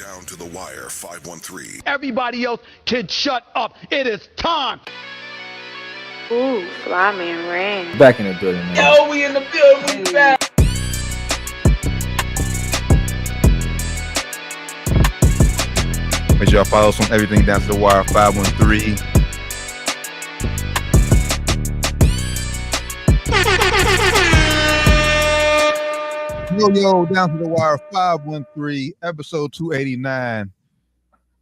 Down to the Wire 513. Everybody else can shut up. It is time. Ooh, Flyman Ran. Back in the building, man. Yo, we in the building, we back. Make sure y'all follow us on everything Down to the Wire 513. Yo, Down to the Wire 513, episode 289.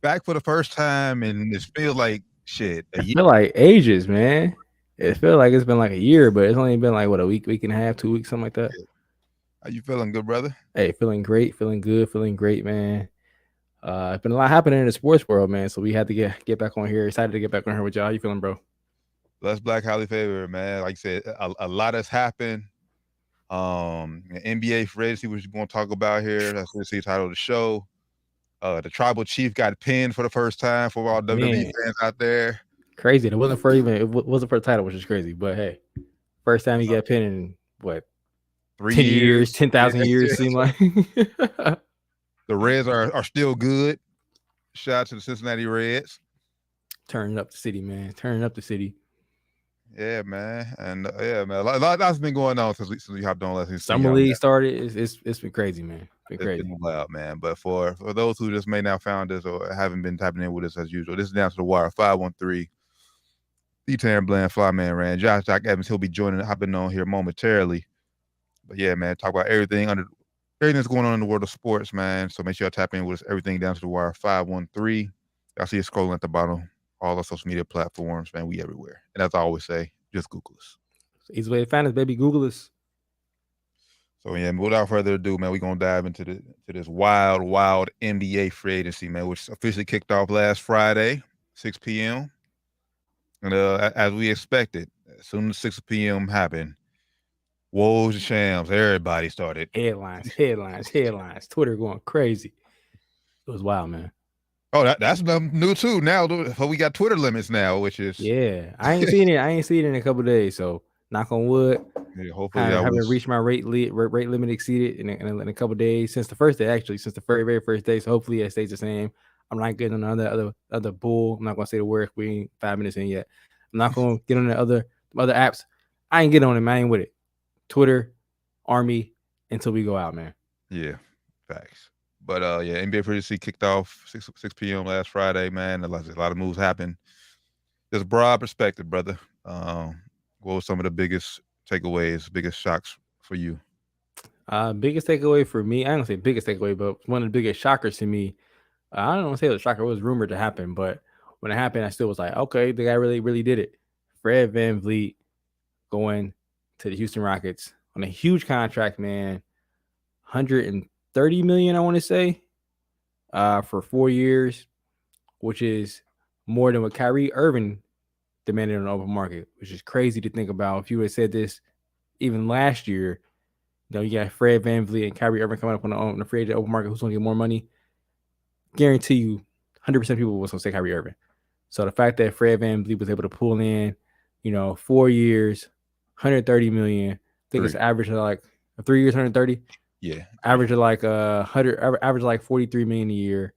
Back for the first time, and it feels like shit. I feel like ages, man. It feels like it's been like a year, but it's only been like what, a week and a half, 2 weeks, something like that. How you feeling, good brother? Hey, feeling great, feeling good, feeling great, man. It's been a lot happening in the sports world, man. So we had to get back on here. Excited to get back on here with y'all. How you feeling, bro? Bless Black, highly favored, man. Like I said, a lot has happened. NBA free agency, which we're going to talk about here. That's the title of the show. The tribal chief got pinned for the first time for all WWE fans out there. Crazy. It wasn't for the title, which is crazy. But hey, first time he got pinned in what? 3 10 years, 10,000 years seem like. The Reds are still good. Shout out to the Cincinnati Reds. Turning up the city, man. Turning up the city. Yeah, man. And yeah, man. A lot's been going on since we hopped on last week. Summer League started. It's been crazy, man. It's been wild, man. But for those who just may now found us or haven't been tapping in with us as usual, this is Down to the Wire 513. D-Tan Bland, Flyman Ran, Josh Doc Evans. He'll be hopping on here momentarily. But yeah, man, talk about everything that's going on in the world of sports, man. So make sure y'all tap in with us. Everything Down to the Wire 513. Y'all see it scrolling at the bottom. All our social media platforms, man. We everywhere. And as I always say, just Google us. Easy way to find us, baby. Google us. So yeah, without further ado, man, we're gonna dive into this wild NBA free agency, man, which officially kicked off last Friday, 6 p.m. And as we expected, as soon as 6 p.m. happened, woes and shams, everybody started. Headlines. Twitter going crazy. It was wild, man. Oh, that's new too. Now we got Twitter limits now, which is I ain't seen it in a couple of days. So knock on wood. Yeah, hopefully I haven't reached my rate limit exceeded in a couple of days since the first day, actually, since the very first day. So hopefully it stays the same. I'm not getting on the other bull. I'm not gonna say the word. We ain't 5 minutes in yet. I'm not gonna get on the other apps. I ain't getting on it, man. I ain't with it. Twitter, Army, until we go out, man. Yeah, facts. But yeah, NBA free agency kicked off 6 p.m. last Friday, man. A lot of moves happened. There's a broad perspective, brother. What were some of the biggest takeaways, biggest shocks for you? Biggest takeaway for me, I don't say biggest takeaway, but one of the biggest shockers to me, I don't want to say it was a shocker, it was rumored to happen, but when it happened, I still was like, okay, the guy really did it. Fred VanVleet going to the Houston Rockets on a huge contract, man. $130 million, I want to say, for 4 years, which is more than what Kyrie Irving demanded on the open market, which is crazy to think about. If you would have said this even last year, you got Fred VanVleet and Kyrie Irving coming up on the free agent open market, who's going to get more money? Guarantee you, 100% of people was going to say Kyrie Irving. So the fact that Fred VanVleet was able to pull in, 4 years, $130 million, I think it's average of like 3 years, 130. Yeah, average of like average like $43 million a year.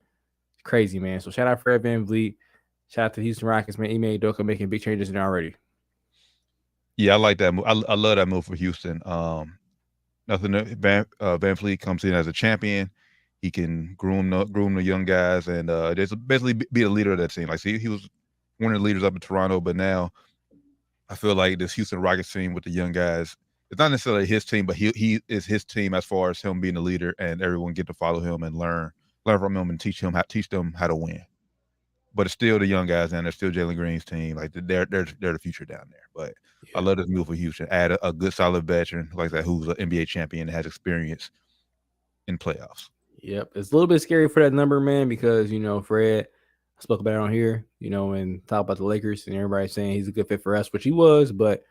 It's crazy, man. So shout out Fred VanVleet. Shout out to the Houston Rockets, man. Ime Udoka making big changes in there already. Yeah, I like that move. I love that move for Houston. Nothing. VanVleet comes in as a champion. He can groom the young guys and just basically be the leader of that team. Like, see, he was one of the leaders up in Toronto, but now I feel like this Houston Rockets team with the young guys, it's not necessarily his team, but he is his team as far as him being the leader, and everyone get to follow him and learn from him and teach them how to win. But it's still the young guys, and it's still Jalen Green's team. Like they're the future down there. But yeah. I love this move for Houston. Add a good, solid veteran like that who's an NBA champion and has experience in playoffs. Yep, it's a little bit scary for that number, man, because Fred, I spoke about it on here, and talk about the Lakers, and everybody's saying he's a good fit for us, which he was, but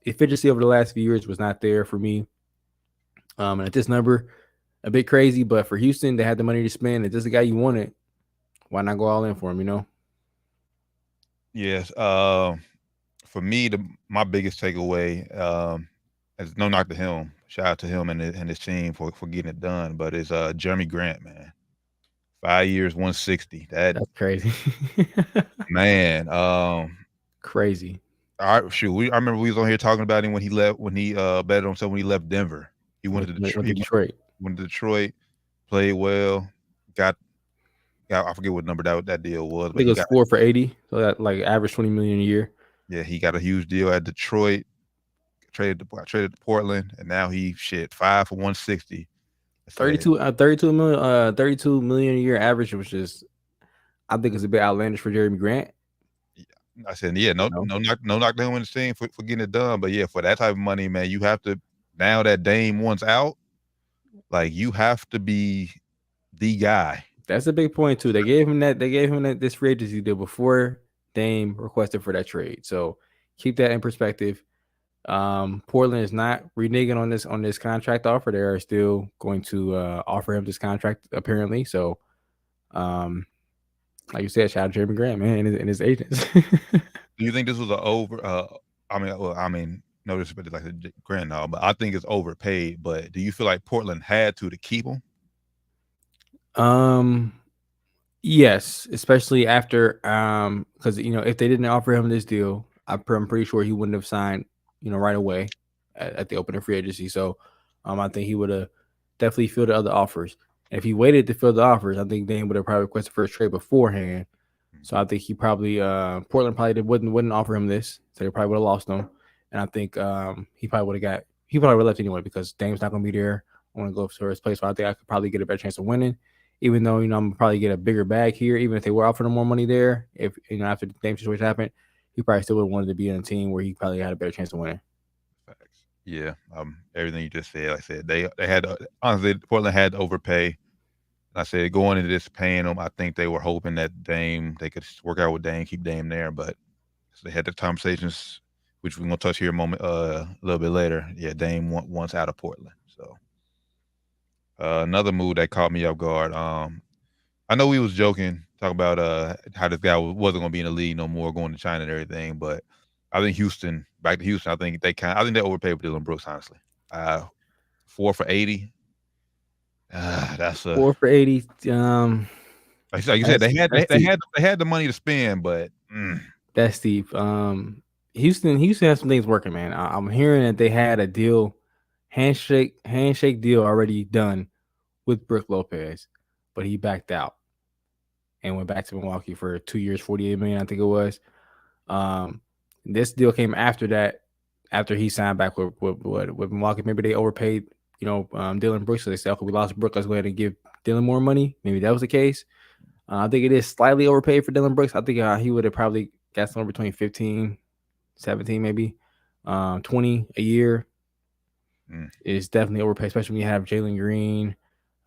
efficiency over the last few years was not there for me. And at this number, a bit crazy, but for Houston, they had the money to spend. If this is the guy you wanted, why not go all in for him, Yes. For me, my biggest takeaway is no knock to him. shout out to him and his team for getting it done. But it's Jeremy Grant, man. 5 years, 160. That That's crazy. man. Crazy. All right, shoot. I remember we was on here talking about him when he left, when he betted on himself when he left Denver. He went to Detroit. Went to Detroit, played well, got I forget what number that deal was, I but think he it was got 4 for 80. So that like average 20 million a year. yeah, he got a huge deal at Detroit, traded to Portland, and now he 5 for 160. 32 million a year average, which is I think it's a bit outlandish for Jeremy Grant. I said, yeah, no knock to him in the team for getting it done. But yeah, for that type of money, man, you have to, now that Dame one's out, like you have to be the guy. That's a big point too. They gave him this free agency deal before Dame requested for that trade. So keep that in perspective. Portland is not reneging on this contract offer. They are still going to offer him this contract apparently. So like you said, shout out to Jeremy Grant, man, and his agents. Do you think this was I mean, no disrespect like the Grant now, but I think it's overpaid. But do you feel like Portland had to keep him? Yes, especially after because if they didn't offer him this deal, I'm pretty sure he wouldn't have signed right away at the opening free agency. So I think he would have definitely filled the other offers. And if he waited to fill the offers, I think Dame would have probably requested for a trade beforehand. So I think he probably Portland probably wouldn't offer him this, so they probably would have lost him. And I think he probably would have left anyway because Dame's not going to be there. I want to go to his place, so I think I could probably get a better chance of winning. Even though I'm gonna probably get a bigger bag here, even if they were offering him more money there, if after the Dame situation happened, he probably still would have wanted to be in a team where he probably had a better chance of winning. Facts. Yeah, everything you just said, like I said, they had honestly Portland had to overpay. I said going into this paying them, I think they were hoping that Dame they could work out with Dame, keep Dame there, but they had the conversations, which we're gonna touch here a little bit later. Yeah, Dame wants out of Portland. So another move that caught me off guard. I know we was joking, talking about how this guy wasn't gonna be in the league no more, going to China and everything, but I think back to Houston, I think they overpaid for Dillon Brooks, honestly. 4 for 80. That's 4 for 80. Like you said, they had the money to spend, but that's steep. Houston has some things working, man. I'm hearing that they had a deal, handshake deal already done with Brook Lopez, but he backed out and went back to Milwaukee for 2 years, $48 million, I think it was. This deal came after that, after he signed back with Milwaukee. Maybe they overpaid, Dillon Brooks. So they said, okay, we lost Brooks, let's go ahead and give Dillon more money. Maybe that was the case. I think it is slightly overpaid for Dillon Brooks. I think he would have probably got somewhere between 15, 17, maybe 20 a year. Is definitely overpaid, especially when you have Jalen Green,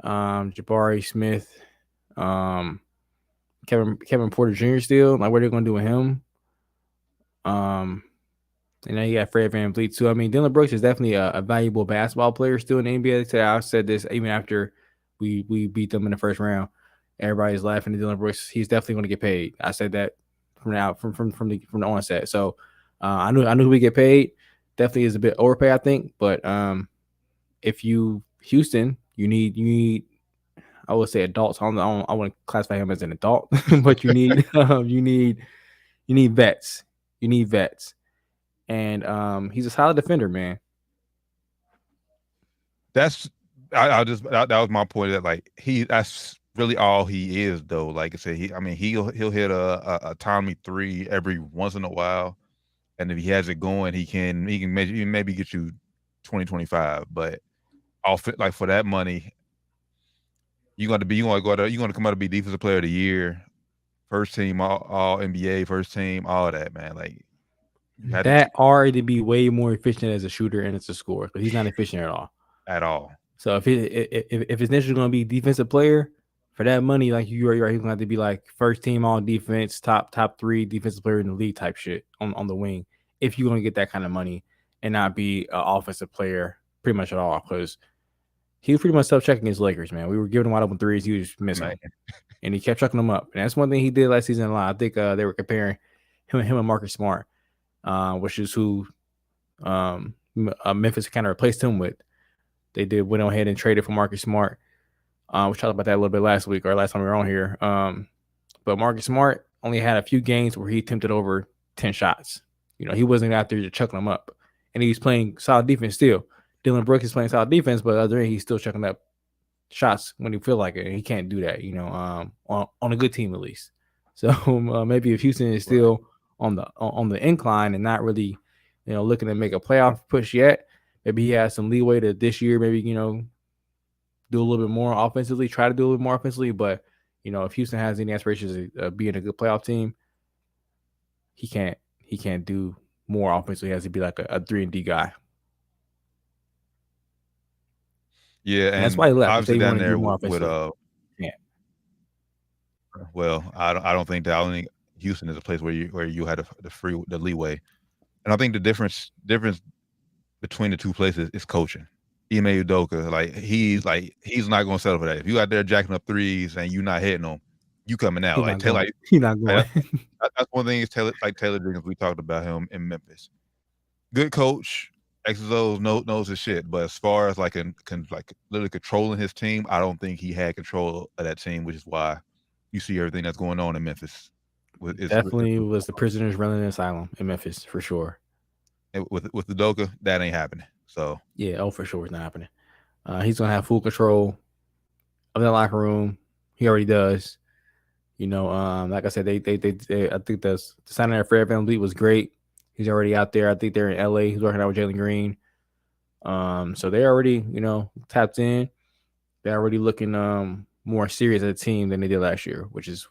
Jabari Smith, Kevin Porter Jr. still. Like, what are they going to do with him? And then you got Fred VanVleet too. I mean, Dillon Brooks is definitely a valuable basketball player still in the NBA. Today, I said this even after we beat them in the first round. Everybody's laughing at Dillon Brooks. He's definitely going to get paid. I said that from the onset. So I knew we get paid. Definitely is a bit overpaid, I think. But if you Houston, you need I would say adults. I want to classify him as an adult, but you need vets. You need vets. And he's a solid defender, man. That was my point. That like that's really all he is, though. Like I said, he'll hit a Tommy 3 every once in a while, and if he has it going, he can maybe get you 20-25. But like for that money, you're going to come out to be defensive player of the year, first team all NBA, first team, all that, man. Like that already be way more efficient as a shooter and as a scorer, because he's not efficient at all. At all. So if his niche is going to be defensive player, for that money, like you're right, he's going to have to be like first team all defense, top 3 defensive player in the league type shit on the wing. If you're going to get that kind of money and not be an offensive player pretty much at all, because he was pretty much self-checking his Lakers, man. We were giving him wide open threes, he was missing, and he kept chucking them up. And that's one thing he did last season a lot. I think they were comparing him and Marcus Smart, which is who Memphis kind of replaced him with. They went ahead and traded for Marcus Smart. We talked about that a little bit last week or last time we were on here. But Marcus Smart only had a few games where he attempted over 10 shots. He wasn't out there just chucking them up. And he's playing solid defense still. Dylan Brooks is playing solid defense, but other end, he's still chucking up shots when he feel like it. And he can't do that, on a good team at least. So maybe if Houston is still on the incline and not really, looking to make a playoff push yet, maybe he has some leeway to this year, maybe, do a little bit more offensively, try to do a little more offensively. But, if Houston has any aspirations of being a good playoff team, he can't do more offensively. He has to be like a 3-and-D guy. Yeah, and that's why he left. Obviously They down want to there do more with offensively. Yeah. Well, I don't think that. I don't think Houston is a place where you had the leeway, and I think the difference between the two places is coaching. Ime Udoka, he's not going to settle for that. If you out there jacking up threes and you not hitting them, you coming out. He's not going. That's one thing is Taylor Jenkins. We talked about him in Memphis. Good coach, X's O's knows his shit. But as far as literally controlling his team, I don't think he had control of that team, which is why you see everything that's going on in Memphis. Definitely was the prisoners running an asylum in Memphis for sure. With Udoka, that ain't happening. So yeah, for sure, it's not happening. He's gonna have full control of that locker room. He already does. Like I said, they I think the signing of Fred VanVleet was great. He's already out there. I think they're in LA. He's working out with Jalen Green. So they already, tapped in. They're already looking more serious as a team than they did last year, which is,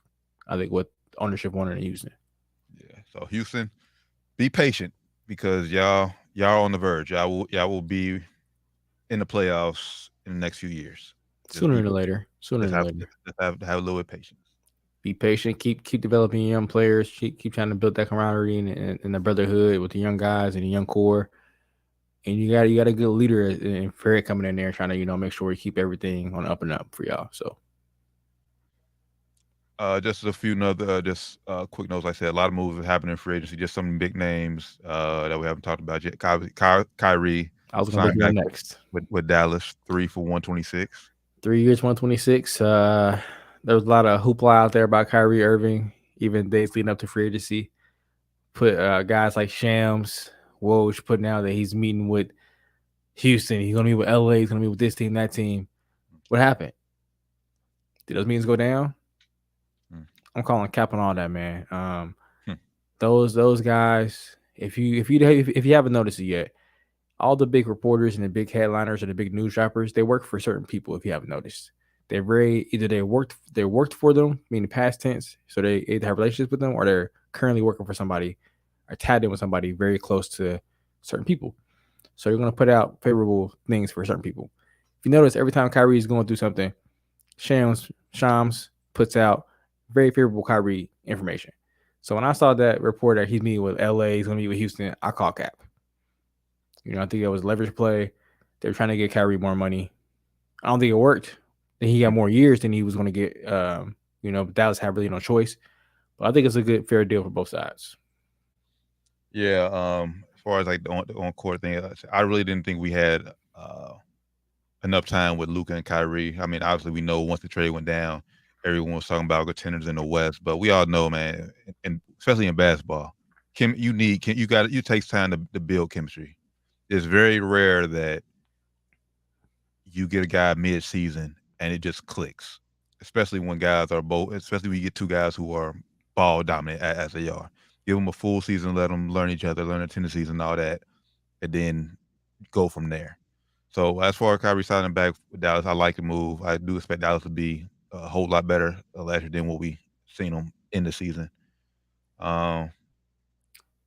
I think, what ownership wanted in Houston. Yeah. So Houston, be patient because y'all on the verge. Y'all will be in the playoffs in the next few years. Sooner than later. Just have a little bit of patience. Be patient. Keep developing young players. Keep trying to build that camaraderie and the brotherhood with the young guys and the young core. And you got a good leader in Fred coming in there trying to make sure we keep everything on up and up for y'all. So. Just a few other quick notes. Like I said, a lot of moves are happening in free agency. Just some big names that we haven't talked about yet. Kyrie. I was going to go next with Dallas, 3 for $126. 3 years, 126. There was a lot of hoopla out there about Kyrie Irving, even days leading up to free agency. Put guys like Shams, Woj, putting out that he's meeting with Houston. He's going to meet with LA. He's going to meet with this team, that team. What happened? Did those meetings go down? I'm calling cap on all that, man. Those guys, if you haven't noticed it yet, all the big reporters and the big headliners and the big news droppers, they work for certain people. If you haven't noticed, they're either they worked for them, meaning past tense, so they either have relationships with them or they're currently working for somebody or tagged in with somebody very close to certain people. So you're going to put out favorable things for certain people. If you notice, every time Kyrie is going through something, Shams puts out very favorable Kyrie information. So when I saw that report that he's meeting with LA, he's going to meet with Houston, I call cap. I think it was a leverage play. They were trying to get Kyrie more money. I don't think it worked. Then he got more years than he was going to get. Dallas had really no choice. But I think it's a good, fair deal for both sides. Yeah. As far as the on-court thing, I really didn't think we had enough time with Luka and Kyrie. I mean, obviously we know once the trade went down, everyone was talking about contenders in the West, but we all know, man, and especially in basketball, it takes time to build chemistry. It's very rare that you get a guy mid-season and it just clicks, especially when you get two guys who are ball dominant as they are. Give them a full season, let them learn each other, learn their tendencies and all that, and then go from there. So as far as Kyrie signing back with Dallas, I like the move. I do expect Dallas to be a whole lot better last year than what we seen them in the season. As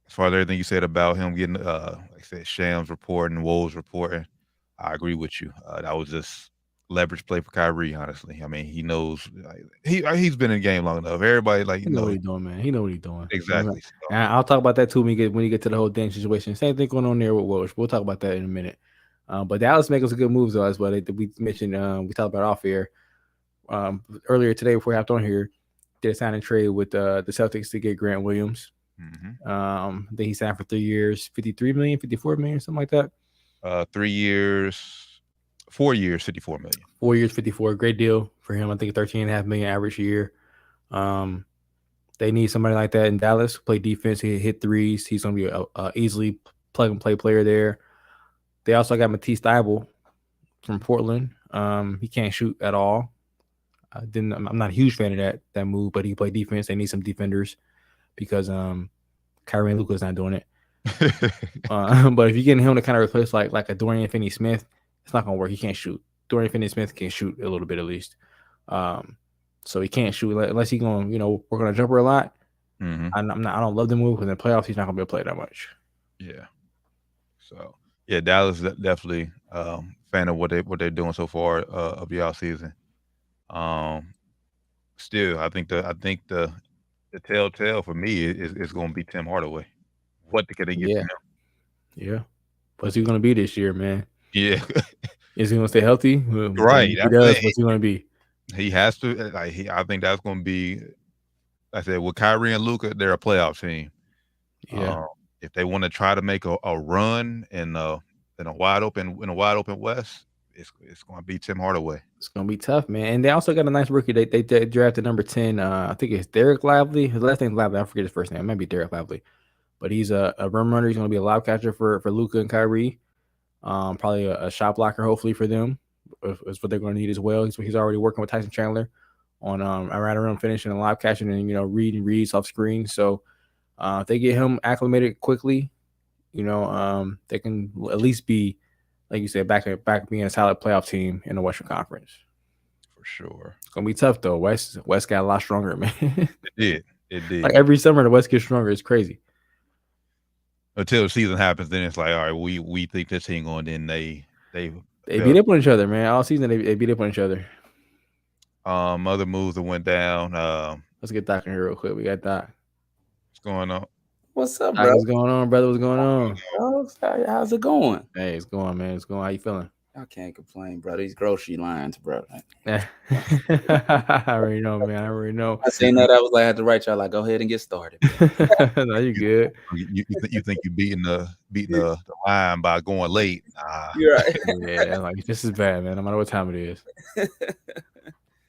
far as everything you said about him getting, like I said, Shams reporting, Woj reporting, I agree with you. That was just leverage play for Kyrie, honestly. I mean, he knows he's been in the game long enough. Everybody he know what he's doing, man. He know what he's doing. Exactly. And I'll talk about that too when you get to the whole damn situation. Same thing going on there with Woj. We'll talk about that in a minute. But Dallas making some good moves though as well. We mentioned we talked about off air earlier today before we hopped on here. Did a sign and trade with the Celtics to get Grant Williams. Then he signed for 3 years, $53 million, $54 million, something like that. 3 years, 4 years, $54 million. 4 years, 54. Great deal for him. I think 13.5 million average a year. They need somebody like that in Dallas. Play defense. He hit threes. He's going to be a easily plug and play player there. They also got Matisse Thybulle from Portland. He can't shoot at all. I'm not a huge fan of that move, but he played defense. They need some defenders because Kyrie and Luka's not doing it. But if you're getting him to kind of replace like a Dorian Finney-Smith, it's not gonna work. He can't shoot. Dorian Finney-Smith can shoot a little bit at least. So he can't shoot unless he's going work on a jumper a lot. Mm-hmm. I don't love the move because in the playoffs he's not gonna be able to play that much. Yeah. So yeah, Dallas definitely fan of what they're doing so far of the offseason. Still, I think the telltale for me is going to be Tim Hardaway. What can they get from him? Yeah. What's he going to be this year, man? Yeah. Is he going to stay healthy? Right. He does. What's he going to be? He has to. I think that's going to be. I said with Kyrie and Luka, they're a playoff team. Yeah. If they want to try to make a run in a wide open West, it's going to be Tim Hardaway. It's going to be tough, man. And they also got a nice rookie. They drafted number 10. I think it's Derek Lively. His last name's Lively. I forget his first name. It might be Derek Lively. But he's a rim runner. He's going to be a lob catcher for Luka and Kyrie. Probably a shot blocker, hopefully, for them. Is what they're going to need as well. He's already working with Tyson Chandler on around the rim finishing and lob catching and, reading reads off screen. So if they get him acclimated quickly, they can at least be, like you said, back being a solid playoff team in the Western Conference. For sure. It's going to be tough, though. West got a lot stronger, man. It did. Like every summer, the West gets stronger. It's crazy. Until the season happens, then it's like, all right, we think this team going. Then they beat up on each other, man. All season they beat up on each other. Other moves that went down. Let's get Doc in here real quick. We got Doc. What's going on? What's up, Doc, bro? what's going on, brother? What's going on? How's it going? Hey, it's going, man. It's going. How you feeling? I can't complain, bro. These grocery lines, bro. I already know, man. I already know. I seen that. I was like, I had to write y'all like, go ahead and get started. No, you good. You think you beating the line by going late? Nah. You're right. Yeah, like this is bad, man. No matter what time it is.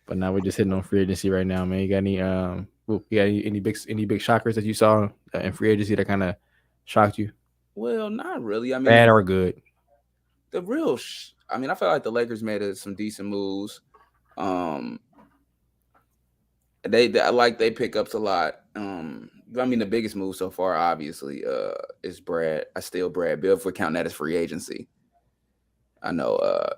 But now we're just hitting on free agency right now, man. You got any big shockers that you saw in free agency that kind of shocked you? Well, not really. I mean, bad or good? The real, I feel like the Lakers made some decent moves. They pick ups a lot. The biggest move so far, obviously, is Brad. Brad Bill, if we're counting that as free agency. I know.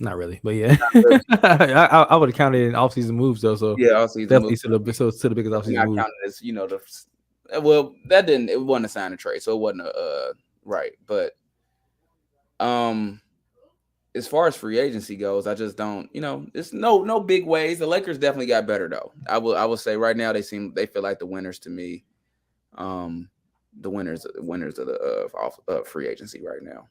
Not really, but yeah, really. I would have counted in offseason moves though. So yeah, offseason definitely moves. to the biggest offseason move. As, it wasn't a sign and trade, so it wasn't right. But as far as free agency goes, I just don't, it's no big ways. The Lakers definitely got better though. I will say right now they feel like the winners to me. The winners of the free agency right now.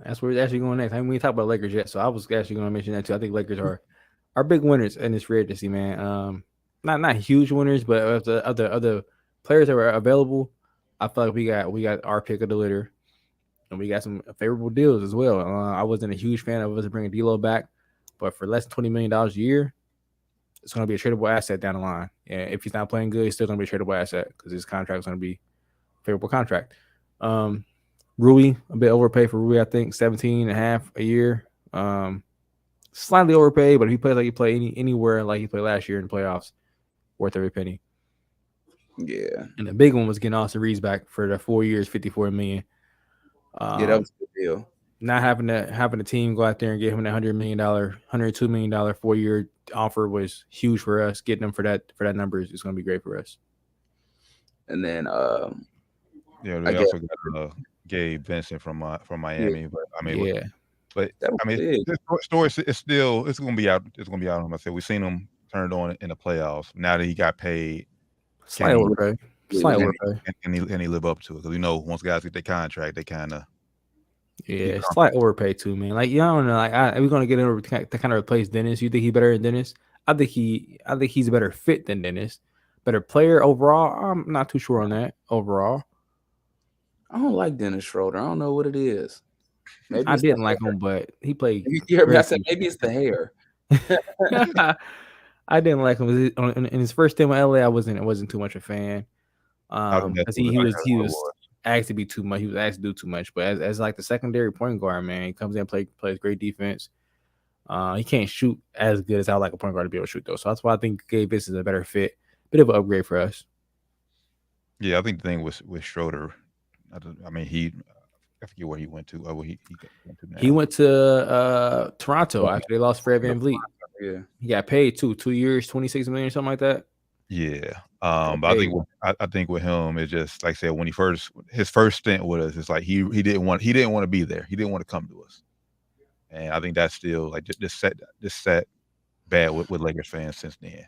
That's where it's actually going next. I mean, we didn't talk about Lakers yet, so I was actually going to mention that too. I think Lakers are big winners in this free agency, man. Not huge winners, but of the other players that were available, I feel like we got our pick of the litter, and we got some favorable deals as well. I wasn't a huge fan of us bringing D'Lo back, but for less than $20 million a year, it's going to be a tradable asset down the line. And if he's not playing good, he's still going to be a tradable asset because his contract is going to be a favorable contract. Rui, a bit overpaid for Rui, I think 17.5 a year. Slightly overpaid, but if he plays like he played anywhere like he played last year in the playoffs, worth every penny. Yeah. And the big one was getting Austin Reeves back for the 4 years, $54 million. Yeah, that was a good deal. Not having the team go out there and get him that $102 million 4-year offer was huge for us. Getting them for that number is going to be great for us. And then they also got Gabe Vincent from Miami, yeah. But this story is still it's gonna be out. It's gonna be out. Like I said, we've seen him turned on in the playoffs. Now that he got paid, slight overpay, and he live up to it? Because once guys get their contract, they kind of slight overpay too, man. Like I don't know, we're gonna get him to kind of replace Dennis. You think he's better than Dennis? I think he's a better fit than Dennis. Better player overall. I'm not too sure on that overall. I don't like Dennis Schroeder. I don't know what it is. Maybe I it's the didn't like hair. him, but he played. You heard me? I Very said few. maybe it's the hair. I didn't like him. In his first time in LA, I wasn't too much a fan. I think that's Because what, he I think was that's he what it was was. asked to be too much. He was asked to do too much. But as like the secondary point guard, man, he comes in, plays great defense. He can't shoot as good as I would like a point guard to be able to shoot though. So that's why I think Gabe Vincent is a better fit. Bit of an upgrade for us. Yeah, I think the thing with Schroeder, I mean, I forget where he went to. Where he went to now. He went to Toronto after they lost Fred VanVleet. Yeah. He got paid too, 2 years, 26 million, something like that. Yeah. But I think with him, it's just like I said, when his first stint with us, it's like he didn't want to be there. He didn't want to come to us. And I think that's still like just set bad with Lakers fans since then.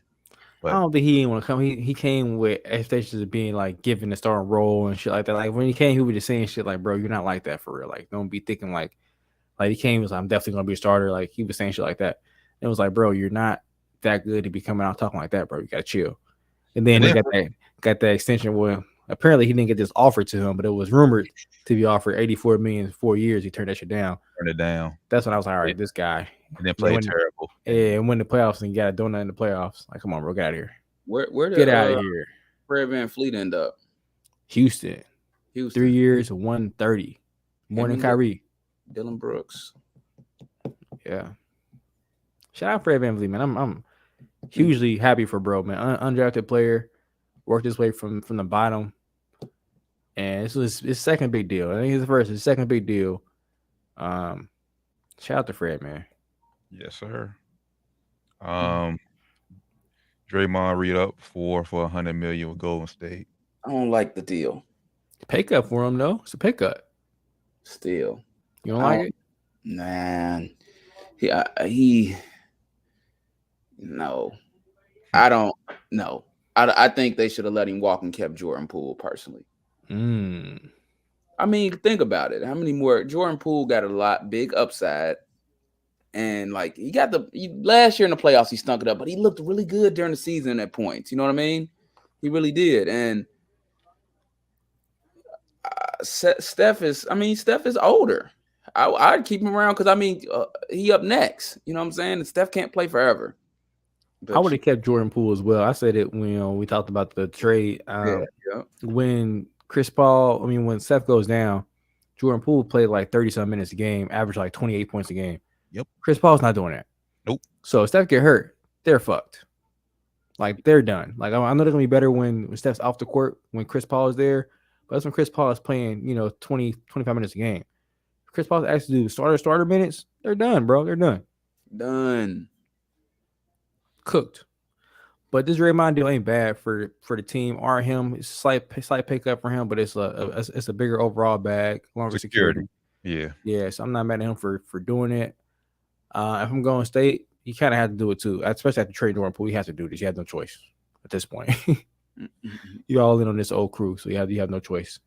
But I don't think he didn't want to come. He came with expectations of being like given the starting role and shit like that. Like when he came, he was just saying shit like, "Bro, you're not like that for real. Like don't be thinking like he came, he was like, I'm definitely gonna be a starter." Like he was saying shit like that. And it was like, bro, you're not that good to be coming out talking like that, bro. You gotta chill. And then he got that extension. Well, apparently he didn't get this offer to him, but it was rumored to be offered 84 million in 4 years. He turned that shit down. Turned it down. That's when I was like, all right, this guy. And then played terrible. Yeah, and win the playoffs and got a donut in the playoffs. Like, come on, bro, get out of here. Where did Get out of here. Fred VanVleet end up? Houston. 3 years, 130. More than Kyrie. Dylan Brooks. Yeah. Shout out Fred VanVleet, man. I'm hugely happy for bro, man. Undrafted player, worked his way from the bottom, and this was his second big deal. I think his second big deal. Shout out to Fred, man. Yes, sir. Draymond re-up for $100 million with Golden State. I don't like the deal. Pay cut for him though. It's a pay cut. Still, you don't like it? Man, he. No, I don't. No, I think they should have let him walk and kept Jordan Poole personally. I mean, think about it. How many more? Jordan Poole got a big upside. And like he got last year in the playoffs, he stunk it up, but he looked really good during the season at points. You know what I mean? He really did. And Steph is older. I'd keep him around because he up next. You know what I'm saying? And Steph can't play forever. But I would have kept Jordan Poole as well. I said it when we talked about the trade. When when Steph goes down, Jordan Poole played like 30-some minutes a game, averaged like 28 points a game. Yep. Chris Paul's not doing that. Nope. So if Steph get hurt, they're fucked. Like they're done. Like I know they're gonna be better when Steph's off the court when Chris Paul is there. But that's when Chris Paul is playing, 20, 25 minutes a game. If Chris Paul's actually do starter minutes, they're done, bro. They're done. Done. Cooked. But this Draymond deal ain't bad for the team or him. It's a slight pay cut for him, but it's a bigger overall bag, longer security. Yeah. So I'm not mad at him for doing it. If I'm going State, you kind of have to do it too, especially after trading Jordan Poole. You have to do this. You have no choice at this point. You're all in on this old crew, so you have no choice.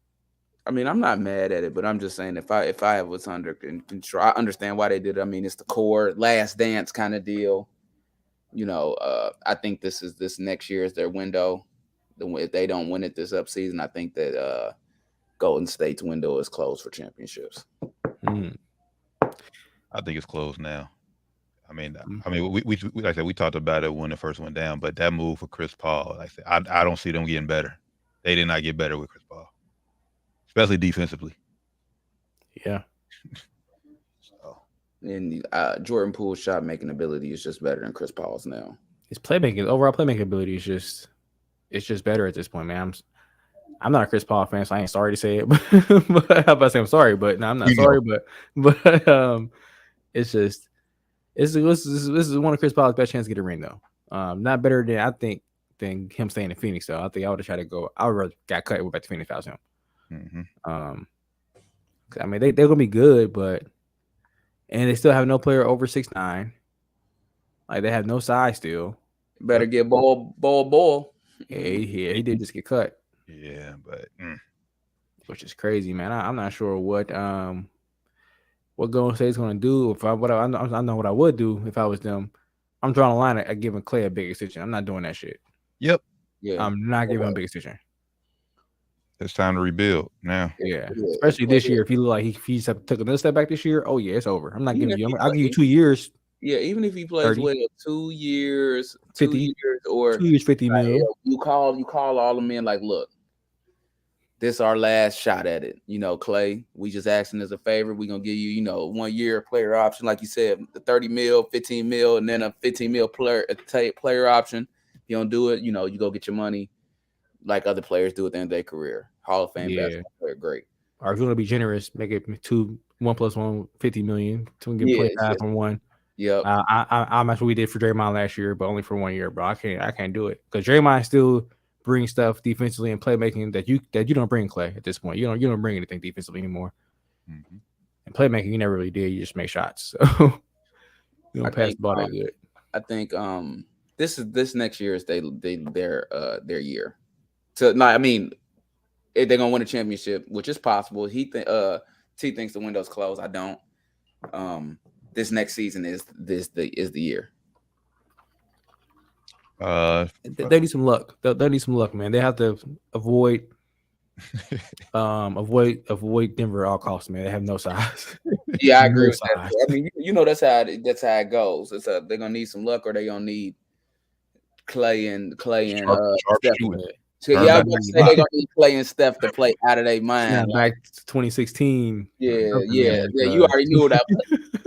I mean, I'm not mad at it, but I'm just saying if I was under control, I understand why they did it. I mean, it's the core last dance kind of deal. I think this next year is their window. If they don't win it this upseason, I think that Golden State's window is closed for championships. I think it's closed now. I mean, we like I said, we talked about it when it first went down, but that move for Chris Paul, like I said, I don't see them getting better. They did not get better with Chris Paul, especially defensively. Yeah. And Jordan Poole's shot making ability is just better than Chris Paul's now. His overall playmaking ability is just better at this point, man. I'm not a Chris Paul fan, so I ain't sorry to say it. But how about saying I'm sorry? But no, I'm not sorry. But it's just this is one of Chris Paul's best chances to get a ring though. Not better than I think than him staying in Phoenix though. I think I would have tried to go. I would rather got cut back to Phoenix if I was him. I mean they're gonna be good, but. And they still have no player over 6'9". Like they have no size still. Better get ball. Yeah, he did just get cut. Yeah, but which is crazy, man. I'm not sure what Golden State's going to do. I know what I would do if I was them. I'm drawing a line at giving Clay a big extension. I'm not doing that shit. Yep. Yeah. I'm not giving him a big extension. It's time to rebuild now. Yeah, especially this year. If he look like if he's took another step back this year, oh yeah, it's over. I'm not Even giving if you. he I'll give you play- 2 years, Yeah, even if he plays 30, well 2 years, 50, or 2 years, 50 like, mil. you call all the men like, look, this our last shot at it. You know, Clay, we just asking as a favor. We're gonna give you, 1 year player option, like you said, the 30 mil, 15 mil, and then a 15 mil player option. If you don't do it, you go get your money like other players do at the end of their career. Hall of Fame basketball player, great. Or if you want to be generous, make it 1 + 1, 50 million. To give 25 on one. Yep. I'm that's what we did for Draymond last year, but only for 1 year, bro. I can't do it because Draymond still brings stuff defensively and playmaking that you don't bring, Clay, at this point. You don't bring anything defensively anymore. Mm-hmm. And playmaking, you never really did. You just make shots. So you don't pass the ball that good. I think this next year is their year. If they're gonna win a championship, which is possible. T thinks the window's closed. I don't. This next season is the year. They need some luck. They need some luck, man. They have to avoid Denver at all costs, man. They have no size. Yeah, I agree with that. I mean, that's how it goes. They're gonna need some luck, or they're gonna need Clay and Steph. Yeah, I was gonna say they're gonna need Clay and Steph to play out of their mind. Back to 2016. Yeah. You already knew that.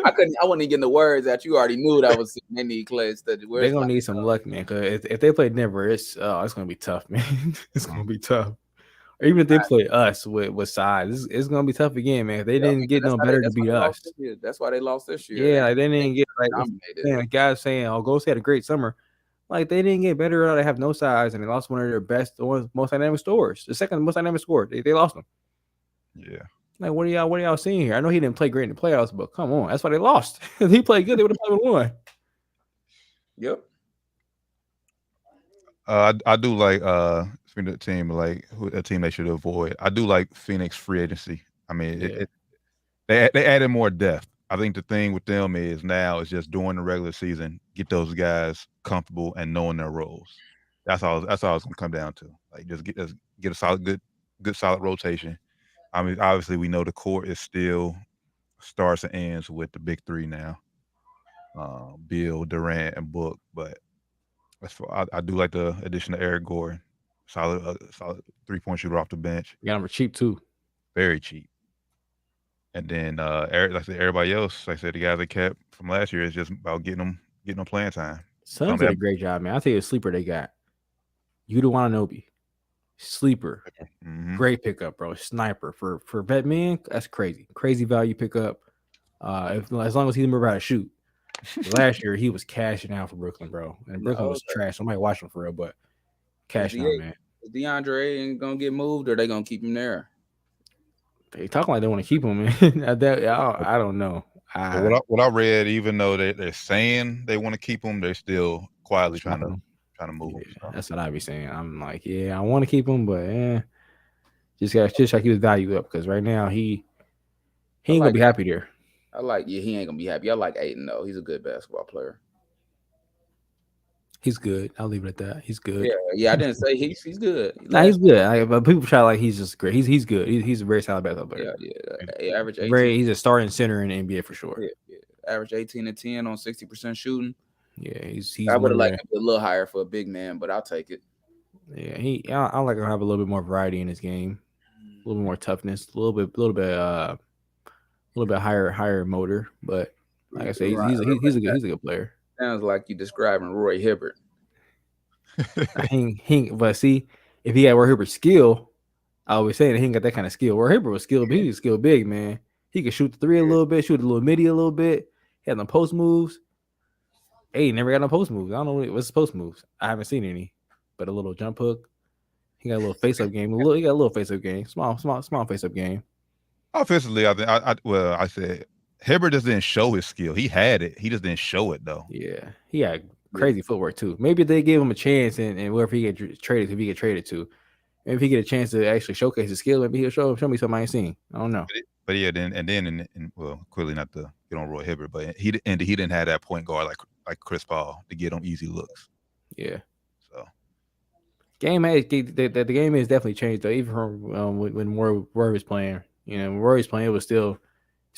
I wasn't even getting the words out. You already knew that was they need Clay and Steph. They're gonna need some luck, man. Because if they play Denver, it's gonna be tough, man. It's gonna be tough. Or even if they play us with size, it's gonna be tough again, man. They didn't get no better to beat us. That's why they lost this year. Yeah, like they didn't get like guys saying, "Oh, Ghost had a great summer." Like they didn't get better. They have no size, and they lost one of their most dynamic scorers. The second most dynamic scorer. They lost them. Yeah. Like what are y'all seeing here? I know he didn't play great in the playoffs, but come on, that's why they lost. If he played good, they would have probably won. Yep. I do like the team, like a team they should avoid. I do like Phoenix free agency. I mean, they added more depth. I think the thing with them is now is just during the regular season, get those guys comfortable and knowing their roles. That's all it's gonna come down to. Like just get a solid, good solid rotation. I mean, obviously we know the core is still starts and ends with the big three now. Bill, Durant, and Book, but I do like the addition of Eric Gordon. Solid 3-point shooter off the bench. Got him for cheap too. Very cheap. And then Eric, like I said, everybody else, like I said, the guys they kept from last year is just about getting them playing time. Suns did a great job, man. I'll tell you a sleeper they got. Yuta Watanabe. Sleeper. Mm-hmm. Great pickup, bro. Sniper. For vet man, that's crazy. Crazy value pickup. As long as he remember how to shoot. Last year he was cashing out for Brooklyn, bro. And Brooklyn was trash. Somebody watch him for real, but cashing out, man. Is DeAndre ain't gonna get moved, or they gonna keep him there? They talking like they want to keep him, man. I don't know. What I read, even though they're saying they want to keep him, they're still quietly trying to move him. So. That's what I be saying. I'm like, yeah, I want to keep him, but just gotta keep his value up because right now he ain't gonna be happy there. He ain't gonna be happy. I like Aiden though. He's a good basketball player. He's good. I'll leave it at that. He's good. Yeah. I didn't say he's good. He's good. But people try like he's just great. He's good. He's a very solid basketball player. Yeah. Average 18. He's a starting center in the NBA for sure. Yeah. Average 18 and 10 on 60% shooting. Yeah, he's. I would have liked him a little higher for a big man, but I'll take it. Yeah, I like him to have a little bit more variety in his game, a little bit more toughness, a little bit higher motor. But like I say, he's a good player. Sounds like you describing Roy Hibbert. But see, if he had Roy Hibbert's skill, I always say that he ain't got that kind of skill. Roy Hibbert was skilled, he was skilled big, man. He could shoot the three a little bit, shoot a little midi a little bit. He had them post moves. Hey, never got no post moves. I don't know what's the post moves. I haven't seen any, but a little jump hook. He got a little face up game. He got a little face up game. Small face up game. Offensively, I think I said Hibbert just didn't show his skill. He had it. He just didn't show it though. Yeah, he had crazy footwork too. Maybe if they gave him a chance and wherever he get traded, if he get traded to, maybe if he get a chance to actually showcase his skill, maybe he'll show me something I ain't seen. I don't know. But yeah, then clearly not to get on Roy Hibbert, but he didn't have that point guard like Chris Paul to get him easy looks. Yeah. So The game has definitely changed though. Even from when Roy was playing, when Roy was playing, it was still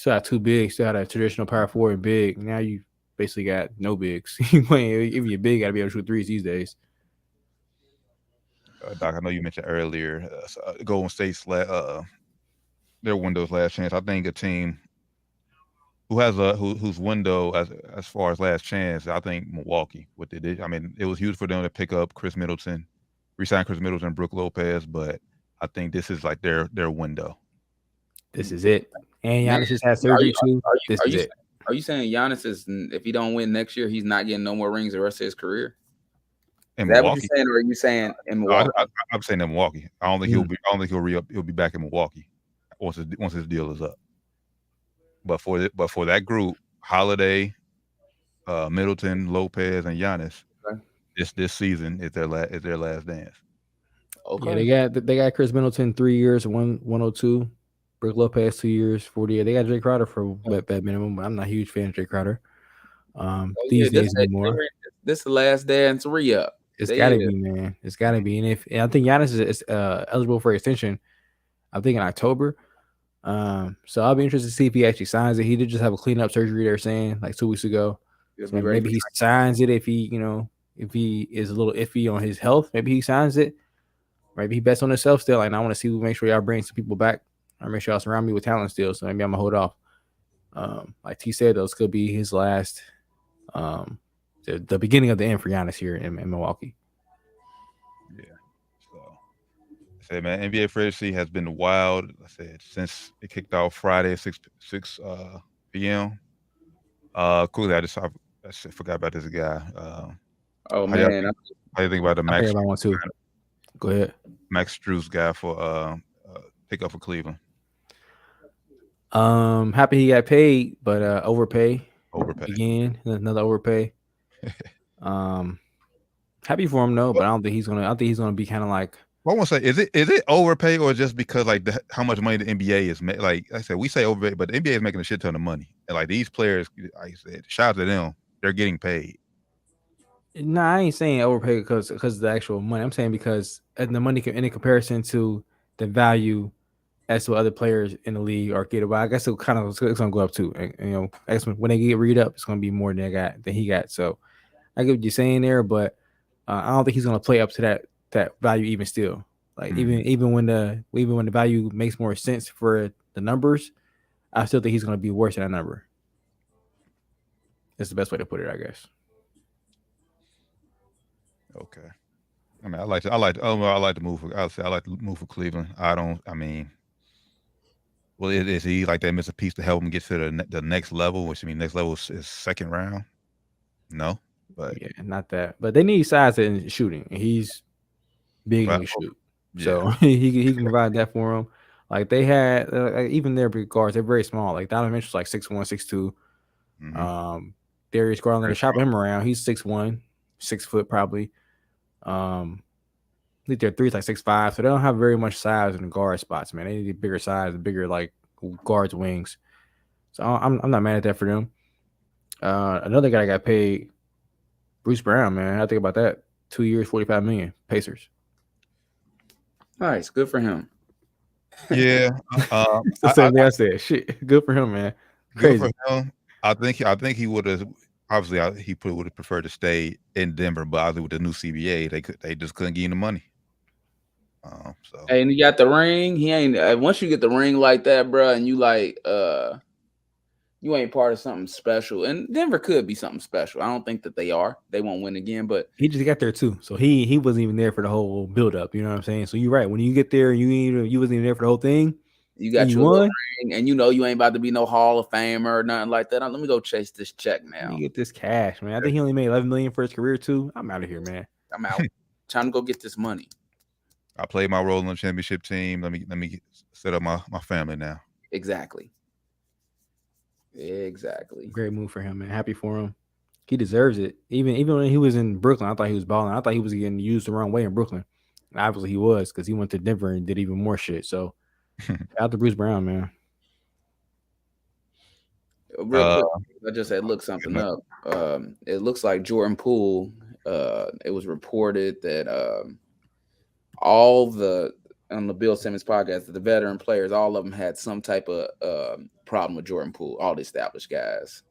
had two bigs, still had a traditional power forward and big. Now you basically got no bigs. You playing even your big got to be able to shoot threes these days. Doc, I know you mentioned earlier Golden State's their window's last chance. I think a team who has whose window as far as last chance, I think Milwaukee. What they did, I mean, it was huge for them to pick up Chris Middleton, resign Chris Middleton, Brook Lopez, but I think this is like their window. This is it. And Giannis just had surgery too. This is it. Are you saying Giannis is, if he don't win next year, he's not getting no more rings the rest of his career? In Is that Milwaukee, what you're saying, or are you saying in Milwaukee? I'm saying in Milwaukee. I don't think he'll be back in Milwaukee once his deal is up. But for that group, Holiday, Middleton, Lopez, and Giannis, this season is their last dance. Okay. Yeah, they got Chris Middleton 3 years, 102. Brook Lopez 2 years, 40. They got Jay Crowder for that minimum, but I'm not a huge fan of Jay Crowder. These days anymore. This is the last dance re-up. It's got to be, man. It's got to be. And I think Giannis is eligible for extension, I think in October. So I'll be interested to see if he actually signs it. He did just have a cleanup surgery, they're saying, like 2 weeks ago. So maybe he signs it if he is a little iffy on his health. Maybe he signs it. Maybe he bets on himself still. Like, I want to see, make sure y'all bring some people back. Or make sure y'all surround me with talent still. So maybe I'm gonna hold off. Like T said, those could be his last, the beginning of the end for Giannis here in Milwaukee. Yeah. So I said, man, NBA free agency has been wild. I said since it kicked off Friday at 6 p.m. Cool. I forgot about this guy. Oh man, how you think about the Max? I think about one too. Go ahead. Max Strus guy for pick up for Cleveland. Happy he got paid, but overpay again, another overpay. Happy for him though, but I think he's gonna be kind of like. Well, I want to say, is it overpay or just because like how much money the NBA is making? Like I said, we say overpay, but the NBA is making a shit ton of money, and like these players, like I said, shout out to them, they're getting paid. Nah, I ain't saying overpay because of the actual money. I'm saying because the money in comparison to the value as to other players in the league are getting. Well, I guess it's gonna go up too. And, I guess when they get read up, it's gonna be more than he got. So I get what you're saying there, but I don't think he's gonna play up to that value even still. Like even when the value makes more sense for the numbers, I still think he's gonna be worse than that number. That's the best way to put it, I guess. Okay. I mean, I like to move for Cleveland. Well, is he like that missing piece to help him get to the next level? Which I mean, next level is second round. No, but yeah, not that. But they need size in shooting, and he's big and shoot, so he can provide that for them. Like they had, even their big guards, they're very small. Like Donovan Mitchell's like 6'1", 6'2". Darius Garland, they shop him around. He's 6'1", 6 foot probably. I think their three's like 6'5", so they don't have very much size in the guard spots, man. They need bigger size, bigger like guards wings. So I'm not mad at that for them. Another guy got paid, Bruce Brown, man. I think about that. 2 years, $45 million, Pacers. Nice, good for him. Yeah, it's the same thing I said. Shit, good for him, man. Crazy. Good for him. I think he would have. Obviously, he would have preferred to stay in Denver, but obviously with the new CBA, they just couldn't give him the money. So. Hey, and he got the ring. He ain't. Once you get the ring like that, bro, and you like, you ain't part of something special. And Denver could be something special. I don't think that they are. They won't win again, but he just got there too. So he wasn't even there for the whole build up. You know what I'm saying? So you're right. When you get there, you wasn't even there for the whole thing. You got your ring, and you ain't about to be no Hall of Famer or nothing like that. Let me go chase this check now. Let me get this cash, man. I think he only made $11 million for his career too. I'm out of here, man. I'm out. Time to go get this money. I played my role in the championship team. Let me set up my family now. Exactly. Great move for him, man. Happy for him. He deserves it. Even when he was in Brooklyn, I thought he was balling. I thought he was getting used the wrong way in Brooklyn. And obviously he was, because he went to Denver and did even more shit. So out to Bruce Brown, man. Real quick, I just had looked something up. It looks like Jordan Poole. It was reported that all on the Bill Simmons podcast, the veteran players, all of them had some type of problem with Jordan Poole, all the established guys.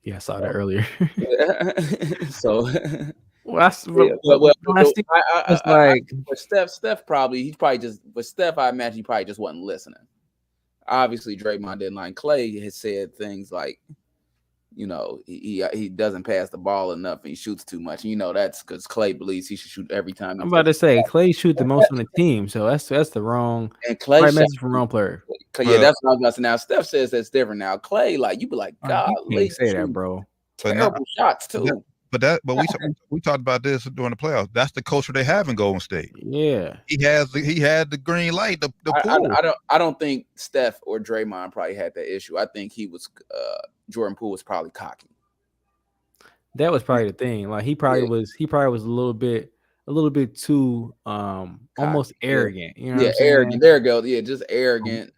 Yeah, I saw that earlier. So, well, it's like Steph probably with Steph, I imagine he probably just wasn't listening. Obviously, Draymond didn't like Clay has said things like, you know, he doesn't pass the ball enough and he shoots too much. And, you know, that's because Clay believes he should shoot every time. I'm about to say Clay shoot the most on the team, so that's the wrong and Clay right message from wrong player. Yeah, that's what I was about to say. Now Steph says that's different. Now Clay, like you be like, God, you can't say that, bro. Terrible shots too. But we talked about this during the playoffs. That's the culture they have in Golden State. Yeah, he had the green light. The Poole. I don't think Steph or Draymond probably had that issue. I think he was Jordan Poole was probably cocky. That was probably the thing. Like he probably was a little bit too almost arrogant. You know what I'm saying? Arrogant. There it goes. Yeah, just arrogant.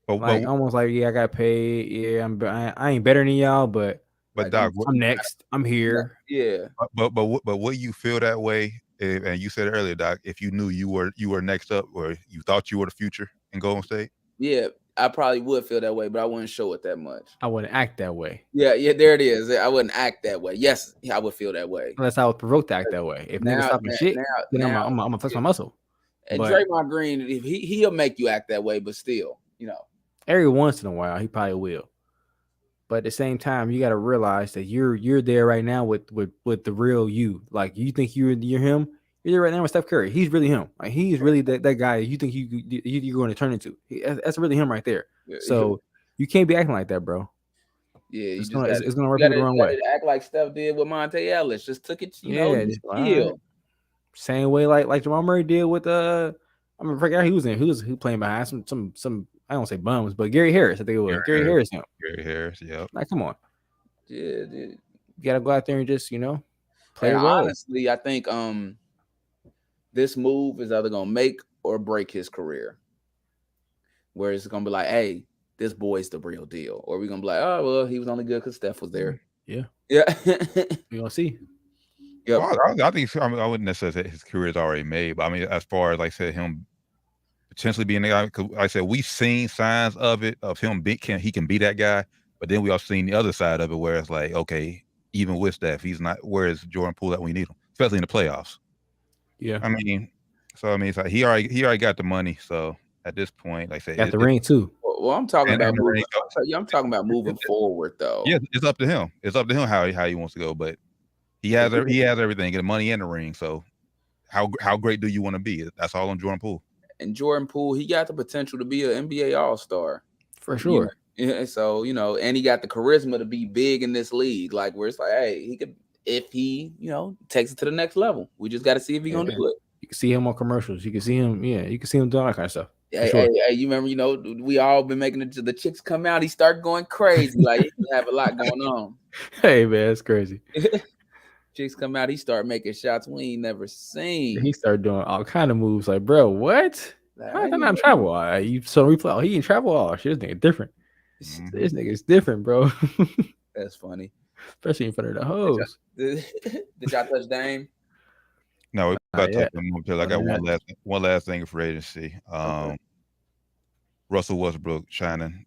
Like almost like, yeah, I got paid. Yeah, I ain't better than y'all, but Doc, I'm next. I'm here. Yeah. But what you feel that way, and you said it earlier, Doc, if you knew you were next up, or you thought you were the future in Golden State? Yeah, I probably would feel that way, but I wouldn't show it that much. I wouldn't act that way. Yeah, there it is. I wouldn't act that way. Yes, I would feel that way. Unless I was provoked to act that way. If niggas stopping shit, then I'm gonna flex my muscle. And Draymond Green, he'll make you act that way, but still, you know. Every once in a while, he probably will. But at the same time, you got to realize that you're there right now with the real you. Like you think you're him. You're there right now with Steph Curry. He's really him. Like he's really that guy you think you're going to turn into. That's really him right there. Yeah, so you can't be acting like that, bro. Yeah, it's gonna rub you the wrong way. Act like Steph did with Monte Ellis. Just took it, know. Same way like Jamal Murray did with I forgot he was playing behind some I don't say bums, but Gary Harris. I think it was Gary Harris. Gary Harris, yeah. Like, come on. Yeah, dude. You gotta go out there and just, play well. Honestly, I think this move is either gonna make or break his career. Where it's gonna be like, hey, this boy's the real deal. Or we're gonna be like, oh well, he was only good because Steph was there. Yeah. Yeah. We're gonna see. Yeah. Well, I think I wouldn't necessarily say his career is already made, but I mean, as far as like I said, him potentially being the guy, because like I said, we've seen signs of him he can be that guy, but then we also seen the other side of it where it's like, okay, even with Steph, he's not. Where is Jordan Poole that we need him, especially in the playoffs? Yeah, I mean, it's like he already got the money, so at this point, like I said, got the ring too. Well, I'm talking about moving. I'm talking about moving forward, though. Yeah, it's up to him. It's up to him how he wants to go, but he has everything, get the money and the ring. So how great do you want to be? That's all on Jordan Poole. And Jordan Poole, he got the potential to be an NBA All-Star. For sure. Yeah, so, and he got the charisma to be big in this league. Like, where it's like, hey, he could, if he, takes it to the next level. We just got to see if he's going to do it. You can see him on commercials. You can see him, you can see him doing that kind of stuff. Hey, you remember, we all been making the chicks come out. He start going crazy. Like, he have a lot going on. Hey, man, that's crazy. Chicks come out, he start making shots we ain't never seen. He started doing all kind of moves. Like, bro, what? How did I not travel? You saw replay. Oh, he didn't travel. Oh, shit, this nigga different. This nigga's different, bro. That's funny, especially in front of the hoes. Did y'all touch Dame? No, we're about to touch him because I got one last thing for agency. Okay. Russell Westbrook shining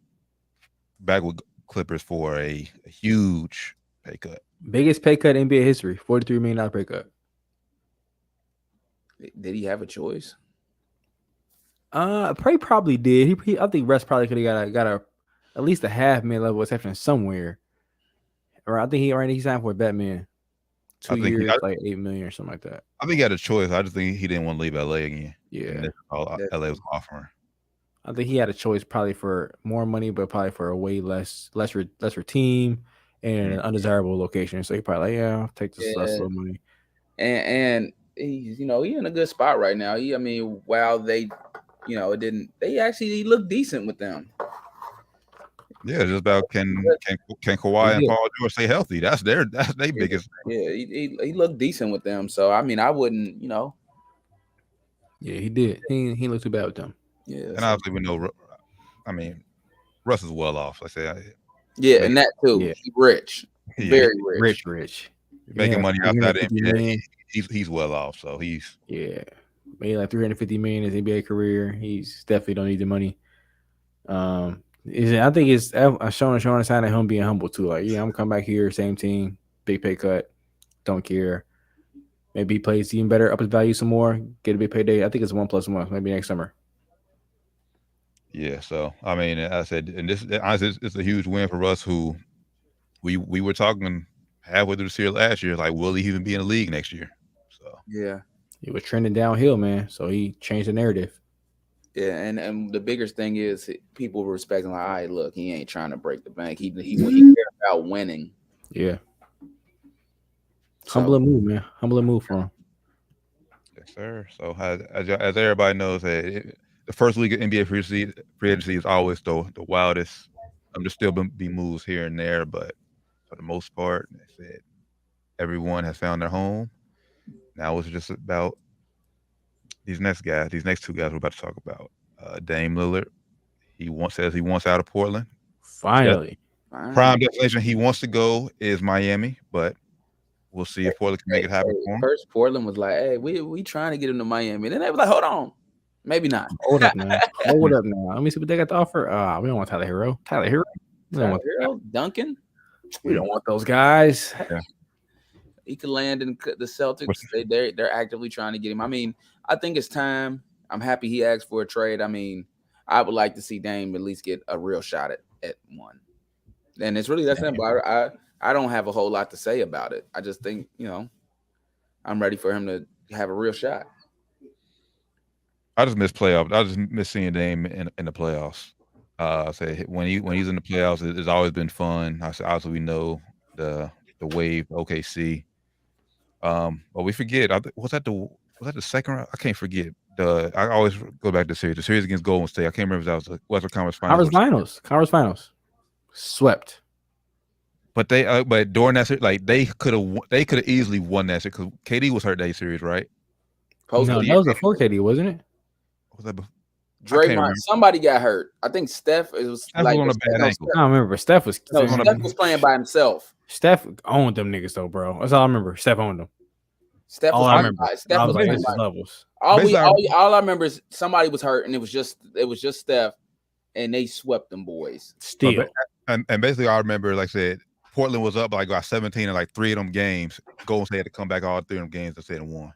back with Clippers for a huge pay cut. Biggest pay cut in NBA history, $43 million pay cut. Did he have a choice? Probably did. I think Russ probably could have got at least a half mid-level exception somewhere. Or I think he signed for Batman 2 years, like $8 million or something like that. I think he had a choice. I just think he didn't want to leave LA again. Yeah, all LA was offering. I think he had a choice probably for more money, but probably for a way lesser team and an undesirable location. So he probably like, yeah, I'll take this less little money. And he's he in a good spot right now. While they, he looked decent with them. Yeah, just about can Kawhi and Paul George stay healthy? That's their biggest. Yeah, he looked decent with them. So I wouldn't, Yeah, he did. He looked too bad with them. Yeah, and obviously we know. Russ is well off. I say. Yeah, and that too. Yeah. He's rich, very rich. Rich. Making money outside the NBA. He's well off. So he's. Yeah. Made like $350 million in his NBA career. He's definitely don't need the money. I think it's showing a sign of him being humble too. Like, yeah, I'm coming back here, same team, big pay cut, don't care. Maybe he plays even better, up his value some more, get a big payday. I think it's 1+1, maybe next summer. Yeah, so I mean, I said, and this honestly, it's a huge win for us. Who we were talking halfway through the year last year, like, will he even be in the league next year? So Yeah. He was trending downhill, man. So he changed the narrative. Yeah, and the biggest thing is people respecting, like, all right, look, he ain't trying to break the bank. He cared about winning. Yeah. So, Humbling move, man. Humbling move for him. yes, sir. So as everybody knows, the first week of NBA free agency is always the wildest. There's still be moves here and there, but for the most part, they said everyone has found their home. Now it's just about these next two guys we're about to talk about. Dame Lillard, says he wants out of Portland. Finally. Prime destination he wants to go is Miami, but we'll see if Portland can make it happen for him. First, Portland was like, hey, we trying to get him to Miami. Then they were like, hold on. Maybe not. Hold up now. Hold up now. Let me see what they got to offer. We don't want Tyler Hero. We don't want Hero, Duncan. We don't want those guys. Yeah. He could land in the Celtics. They're actively trying to get him. I mean, I think it's time. I'm happy he asked for a trade. I mean, I would like to see Dame at least get a real shot at one. And it's really that simple. I don't have a whole lot to say about it. I just think, I'm ready for him to have a real shot. I just miss playoffs. I just miss seeing Dame in the playoffs. I say when he's in the playoffs, it's always been fun. Obviously, we know the wave OKC. But we forget. Was that the second round? I can't forget. I always go back to the series. The series against Golden State. I can't remember if that was the Western Conference Finals. Conference Finals. Swept. But but during that series, like they could have easily won that series because KD was hurt that series, right? No, that was before KD, wasn't it? Was that before? Draymond, somebody got hurt. I think Steph was like on a bad ankle. I don't remember. Steph was playing by himself. Steph owned them niggas though, bro. That's all I remember. Steph owned them. Steph was playing by levels. All I remember is somebody was hurt, and it was just Steph, and they swept them boys. Still, and basically, I remember, like I said, Portland was up like 17 in like 3 of them games. Golden State had to come back all 3 of them games instead of 1.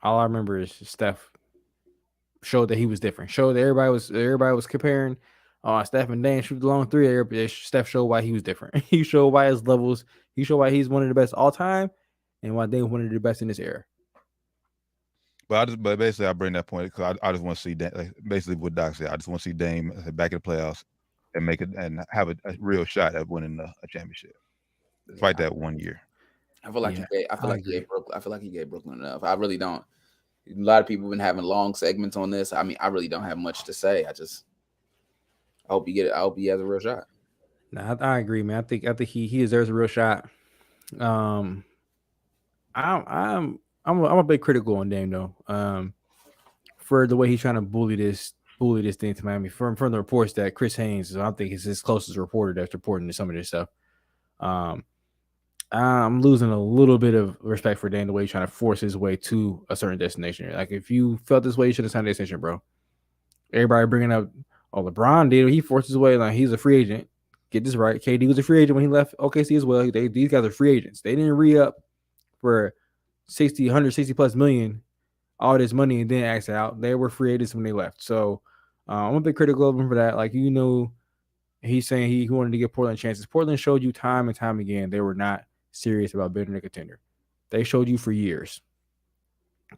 All I remember is Steph showed that he was different. Showed that everybody was comparing Steph and Dame shoot the long 3. Steph showed why he was different. He showed why his levels. He showed why he's one of the best all time, and why Dame one of the best in this era. But basically, I bring that point because I just want to see basically what Doc said. I just want to see Dame back in the playoffs and make it and have a real shot at winning a championship. Despite that 1 year. I feel like he gave Brooklyn enough. I really don't. A lot of people have been having long segments on this. I mean, I really don't have much to say. I hope he has a real shot. Nah, I agree, man. I think he deserves a real shot. I'm a bit critical on Dame though. For the way he's trying to bully this thing to Miami. From the reports that Chris Haynes, I think is his closest reporter that's reporting some of this stuff. I'm losing a little bit of respect for Dame the way he's trying to force his way to a certain destination. Like, if you felt this way, you should have signed a destination, bro. Everybody bringing up, LeBron did. He forced his way. Like, he's a free agent. Get this right. KD was a free agent when he left OKC as well. These guys are free agents. They didn't re-up for 160 plus million, all this money, and then ask out. They were free agents when they left. So I'm a bit critical of him for that. Like, he's saying he wanted to give Portland chances. Portland showed you time and time again they were not serious about building a contender. They showed you for years.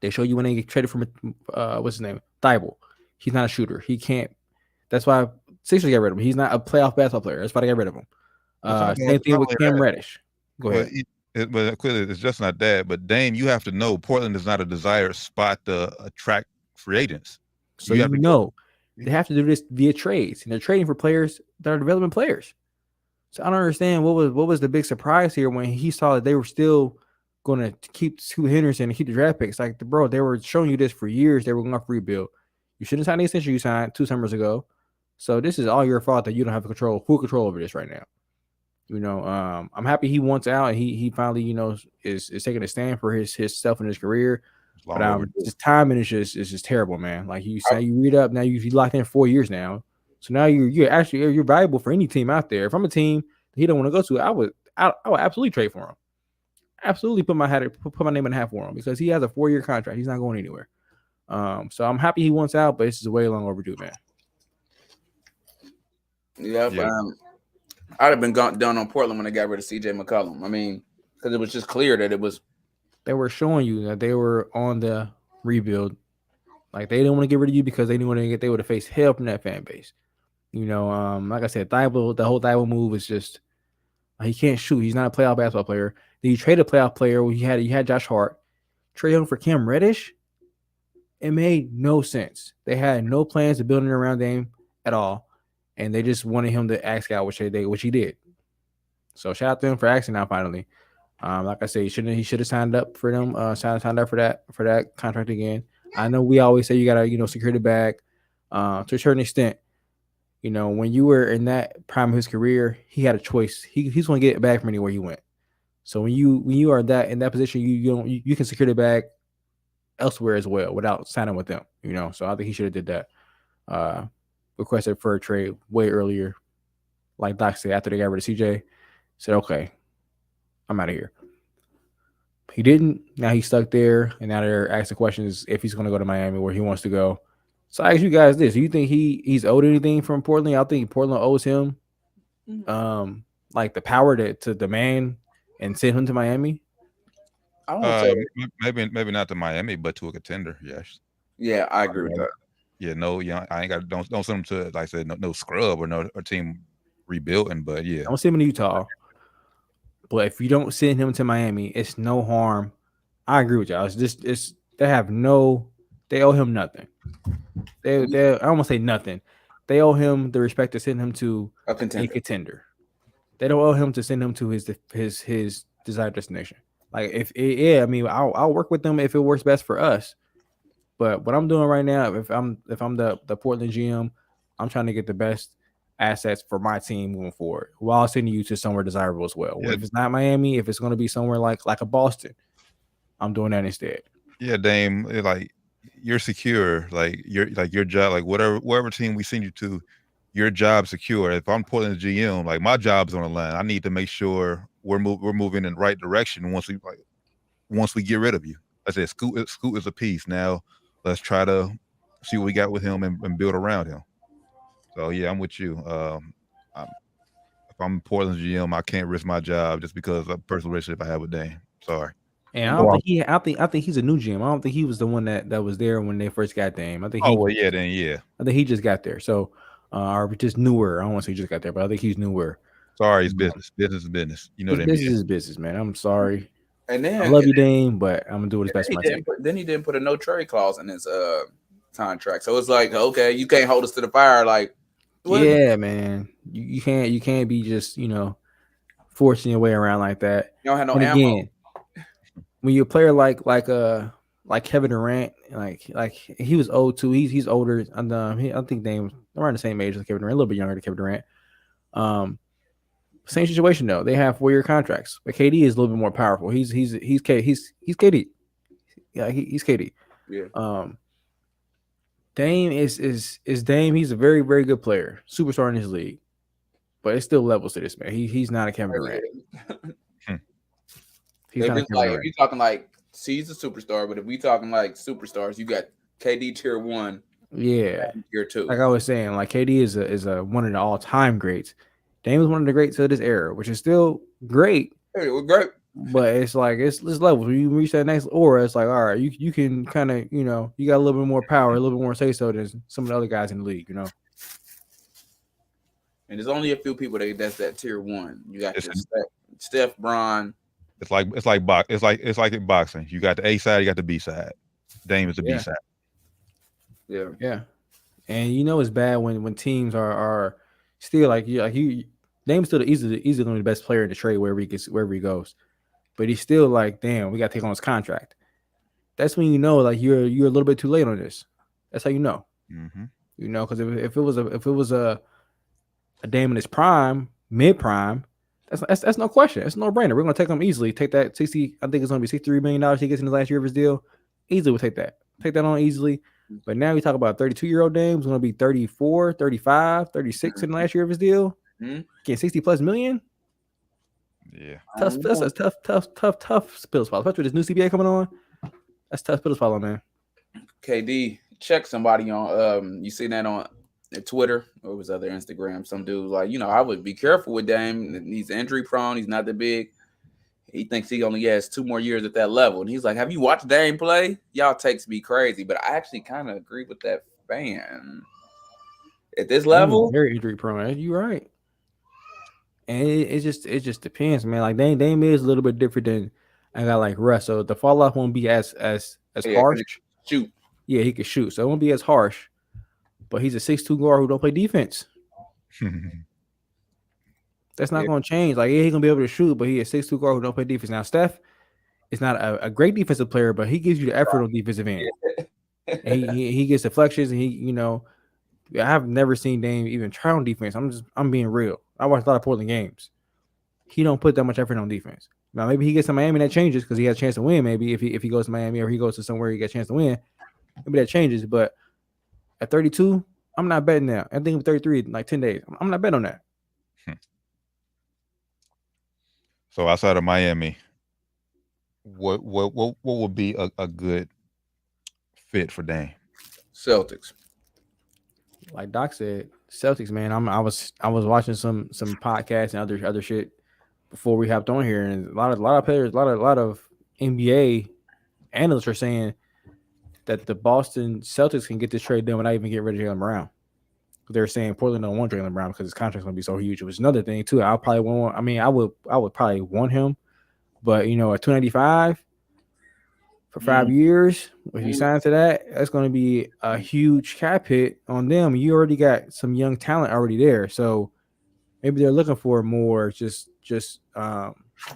They showed you when they get traded from what's his name? Thibault. He's not a shooter. He can't. That's why Sixers got rid of him. He's not a playoff basketball player. That's why they got rid of him. Same thing with Cam Reddish. Go ahead. But clearly, it's just not that. But Dame, you have to know Portland is not a desired spot to attract free agents. So they have to do this via trades, and they're trading for players that are development players. So I don't understand what was the big surprise here when he saw that they were still going to keep Scoot Henderson and keep the draft picks. Like, bro, they were showing you this for years. They were going to rebuild. You shouldn't sign the extension you signed 2 summers ago. So this is all your fault that you don't have full control over this right now. I'm happy he wants out and he finally, is taking a stand for his self and his career. Long But overdue. just timing is just terrible, man. Like you say, you read up now. You locked in 4 years now, so now you're valuable for any team out there. If I'm a team that he don't want to go to, I would absolutely trade for him. Absolutely put my name in the hat for him because he has a 4-year contract. He's not going anywhere. So I'm happy he wants out, but it's just way long overdue, man. Yep. Yeah. I'd have been done on Portland when they got rid of CJ McCollum. I mean, because it was just clear that it was. They were showing you that they were on the rebuild. Like they didn't want to get rid of you because they didn't want to they would have faced hell from that fan base. You know, like I said, the whole Thibault move is just he can't shoot. He's not a playoff basketball player. Then you trade a playoff player. You had Josh Hart. Trade him for Cam Reddish. It made no sense. They had no plans to build it around Dame at all, and they just wanted him to ask out, which he did. So shout out to him for asking out finally. Like I said, he should have signed up for them. Signed up for that contract again. I know we always say you gotta secure the bag. To a certain extent, when you were in that prime of his career, he had a choice. He's going to get it back from anywhere he went. So when you are in that position, you can secure the bag elsewhere as well without signing with them. So I think he should have did that. Requested for a trade way earlier, like Doc said after they got rid of CJ. Said okay, I'm out of here. He didn't. Now he's stuck there, and now they're asking questions if he's going to go to Miami, where he wants to go. So I ask you guys this: do you think he's owed anything from Portland? I think Portland owes him, like the power to demand and send him to Miami. I won't say maybe not to Miami, but to a contender. Yes. Yeah, I agree with that. Yeah, no, I ain't got don't send him to, like I said, no scrub or no team rebuilding, but yeah, don't send him to Utah. But if you don't send him to Miami, it's no harm. I agree with y'all. They owe him nothing. I don't want to say nothing. They owe him the respect to send him to a contender. They don't owe him to send him to his desired destination. Like I'll work with them if it works best for us. But what I'm doing right now, if I'm the Portland GM, I'm trying to get the best assets for my team moving forward while sending you to somewhere desirable as well. Yeah. If it's not Miami, if it's going to be somewhere like a Boston, I'm doing that instead. Yeah, Dame, like you're secure, like your job, like wherever team we send you to, your job secure. If I'm Portland GM, like my job's on the line. I need to make sure we're moving in the right direction once we get rid of you. I said Scoot is a piece. Now let's try to see what we got with him and build around him. So yeah, I'm with you. If I'm Portland's GM, I can't risk my job just because of a personal relationship I have with Dame. Sorry. And I think he's a new GM. I don't think he was the one that was there when they first got Dame. I think. I think he just got there. So, or just newer. I don't want to say he just got there, but I think he's newer. Sorry, it's business. Business is business. You know that. Business is business, man. I'm sorry. And then I love you, Dame, but I'm gonna do what's best for my team. Then he didn't put a no trade clause in his contract, so it's like, okay, you can't hold us to the fire, like. Yeah, man. You can't be just forcing your way around like that. You don't have no and ammo. Again, when you're a player like Kevin Durant, like he was old too. He's older. I think Dame's around the same age as Kevin Durant, a little bit younger than Kevin Durant. Same situation though. They have 4-year contracts, but KD is a little bit more powerful. He's KD. Yeah, he's KD. Yeah. Dame is Dame. He's a very, very good player, superstar in his league, but it's still levels to this man. He's not a Kevin Durant. He's not a Kevin Durant. If you're talking like, he's a superstar, but if we talking like superstars, you got KD tier 1, tier 2. Like I was saying, like KD is a one of the all-time greats. Dame is one of the greats of this era, which is still great. Hey, we're great. But it's like it's levels. When you reach that next aura, it's like, all right, you can kind of, you got a little bit more power, a little bit more say so than some of the other guys in the league, And there's only a few people that's that tier 1. You got Steph, Bron. It's like in boxing. You got the A side, you got the B side. Dame is the B side. Yeah. Yeah. And it's bad when teams are still like Dame's still easily the best player in the trade wherever he goes. But he's still like, damn, we got to take on his contract. That's when like you're a little bit too late on this. That's how you know. Mm-hmm. Because if it was a Dame in his prime, mid prime, that's no question. It's no brainer. We're gonna take him easily. Take that 60. I think it's gonna be $63 million he gets in the last year of his deal. Easily would take that. Take that on easily. But now we talk about 32-year-old Dame who's going to be 34, 35, 36 in the last year of his deal. Getting 60 plus million. Yeah. Tough pill. That's tough pill swallow. Especially with this new CBA coming on. That's tough pill to swallow, man. KD, check somebody on you seen that on Twitter or was other Instagram? Some dude like, I would be careful with Dame. He's injury prone. He's not that big. He thinks he only has 2 more years at that level. And he's like, have you watched Dame play? Y'all takes me crazy. But I actually kind of agree with that fan. At this level, very injury prone. You're right. And it just depends, man. Like Dame is a little bit different than I got like Russ. So the fall off won't be as harsh. Shoot. Yeah, he can shoot. So it won't be as harsh. But he's a 6'2" guard who don't play defense. That's not going to change. Like, yeah, he's going to be able to shoot, but he's a 6'2" guard who don't play defense. Now, Steph is not a great defensive player, but he gives you the effort on defensive end. And he gets deflections, and I have never seen Dame even try on defense. I'm being real. I watched a lot of Portland games. He don't put that much effort on defense. Now, maybe he gets to Miami, that changes because he has a chance to win. Maybe if he goes to Miami or he goes to somewhere he gets a chance to win, maybe that changes. But at 32, I'm not betting now. I think 33 in like 10 days. I'm not betting on that. So outside of Miami, what would be a good fit for Dame? Celtics. Like Doc said, Celtics, man. I was watching some podcasts and other shit before we hopped on here, and a lot of players, a lot of NBA analysts are saying that the Boston Celtics can get this trade done without even getting rid of Jaylen Brown. They're saying Portland don't want Jaylen Brown because his contract's gonna be so huge. It was another thing too. I would probably want him, but at 295 for 5 years, if you sign to that, that's gonna be a huge cap hit on them. You already got some young talent already there, so maybe they're looking for more. Just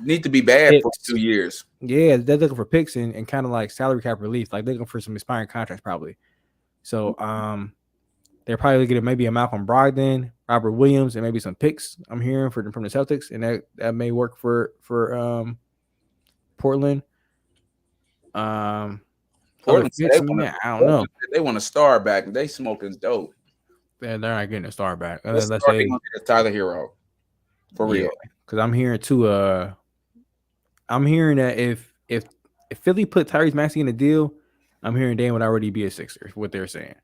need to be bad picks. For 2 years. Yeah, they're looking for picks and kind of like salary cap relief. Like they're looking for some expiring contracts probably. So they're probably looking at maybe a Malcolm Brogdon, Robert Williams, and maybe some picks I'm hearing from the Celtics, and that may work for Portland. Portland, I don't know. They want a star back. They smoking dope. They're not getting a star back unless they get Tyler Hero. For real. Because I'm hearing too. I'm hearing that if Philly put Tyrese Maxey in the deal, I'm hearing Dame would already be a Sixer. What they're saying.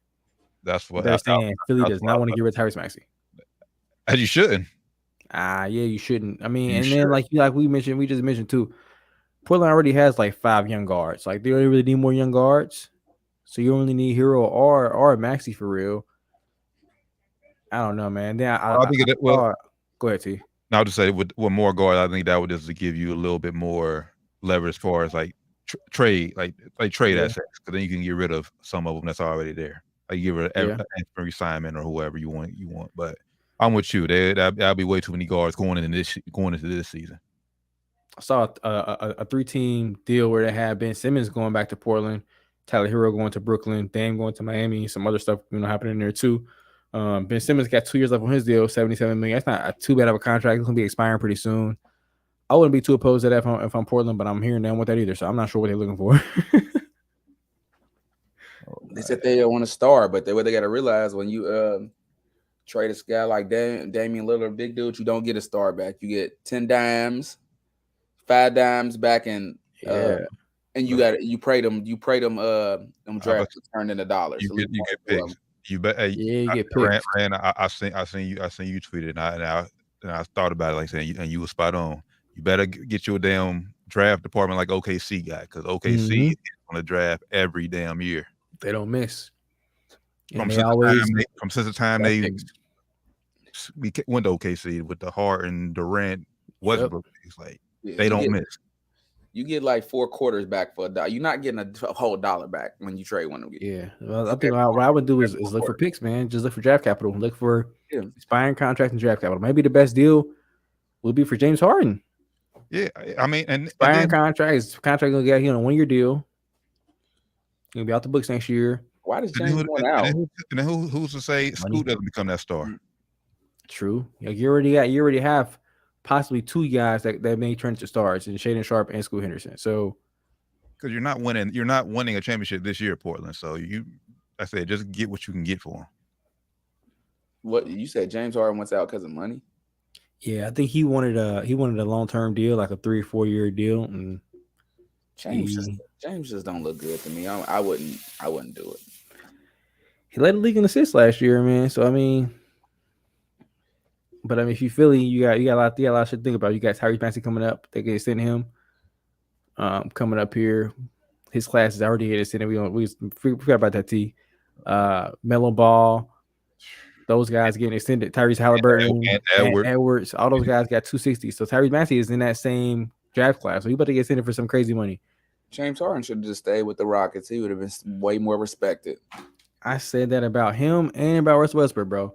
That's what they're saying. Philly does not want to get rid of Tyrese Maxey. As you shouldn't. Yeah, you shouldn't. I mean, then like we just mentioned too, Portland already has like 5 young guards. Like they don't really need more young guards, so you only need Hero or Maxey for real. I don't know, man. Then I think go ahead, T. Now I'll just say with more guards, I think that would just give you a little bit more leverage as far as like trade assets, because then you can get rid of some of them that's already there. Like you get rid of Anthony Simon or whoever you want. But I'm with you. That'll be way too many guards going into this season. I saw a 3-team deal where they had Ben Simmons going back to Portland, Tyler Hero going to Brooklyn, Dame going to Miami, some other stuff happening there too. Ben Simmons got 2 years left on his deal, $77 million. That's not too bad of a contract. It's gonna be expiring pretty soon. I wouldn't be too opposed to that if I'm Portland, but I'm hearing they don't want that either. So I'm not sure what they're looking for. They said they don't want a star, but what they got to realize when you trade a guy like Damian Lillard, big dude, you don't get a star back. You get 10 dimes, 5 dimes back, and you pray them drafts turned into dollars. You get picks. You bet. You get picks. And I seen you tweeted, and I thought about it, like saying, and you were spot on. You better get your damn draft department like OKC got, because OKC is on the draft every damn year. They don't miss. From since the time they went to OKC with the Harden, Durant, Westbrook, it's like they don't miss. You get like 4 quarters back for $1. You're not getting a whole $1 back when you trade one of them. Yeah, well, I think what I would do is look for picks, man. Just look for draft capital. Look for expiring contracts and draft capital. Maybe the best deal would be for James Harden. Yeah, I mean, and expiring contract gonna get on a 1-year deal. Gonna be out the books next year. Why does James going out? And then who's to say Scoot doesn't become that star? True. Like you already have possibly 2 guys that may turn to stars, in Shaedon Sharpe and Scoot Henderson. So because you're not winning a championship this year, Portland. So I said, just get what you can get for him. What you said? James Harden wants out because of money. Yeah, I think he wanted a long-term deal, like a 3 or 4 year deal, and James just don't look good to me. I wouldn't do it. he led the league in assists last year, man. So I mean, if you Philly, you got a lot of shit to think about. You got Tyrese Maxey coming up. They can extend him. Coming up here, his class is already getting extended. We forgot about that. Melo Ball, those guys getting extended. Tyrese Halliburton, and Edwards, all those guys got 260. So Tyrese Maxey is in that same draft class. So he about to get extended for some crazy money. James Harden should have just stayed with the Rockets. He would have been way more respected. I said that about him and about Russell Westbrook, bro.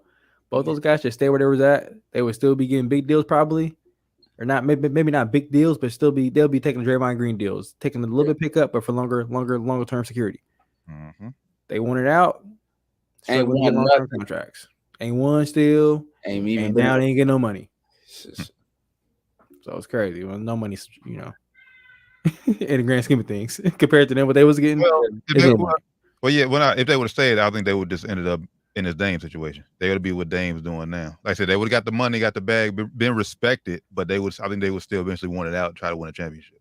Both those guys should stay where they was at. They would still be getting big deals, probably, or not. Maybe not big deals, but they'll be taking Draymond Green deals, taking a little bit pickup, but for longer term security. Mm-hmm. They want it out. Ain't won long-term contracts. Ain't won still. And now they ain't getting no money. So it's crazy. Well, no money, in the grand scheme of things, compared to them, what they was getting. If they would have stayed, I think they would just ended up in this Dame situation. They would be what Dame's doing now. Like I said, they would have got the money, got the bag, been respected, but I think they would still eventually want it out and try to win a championship.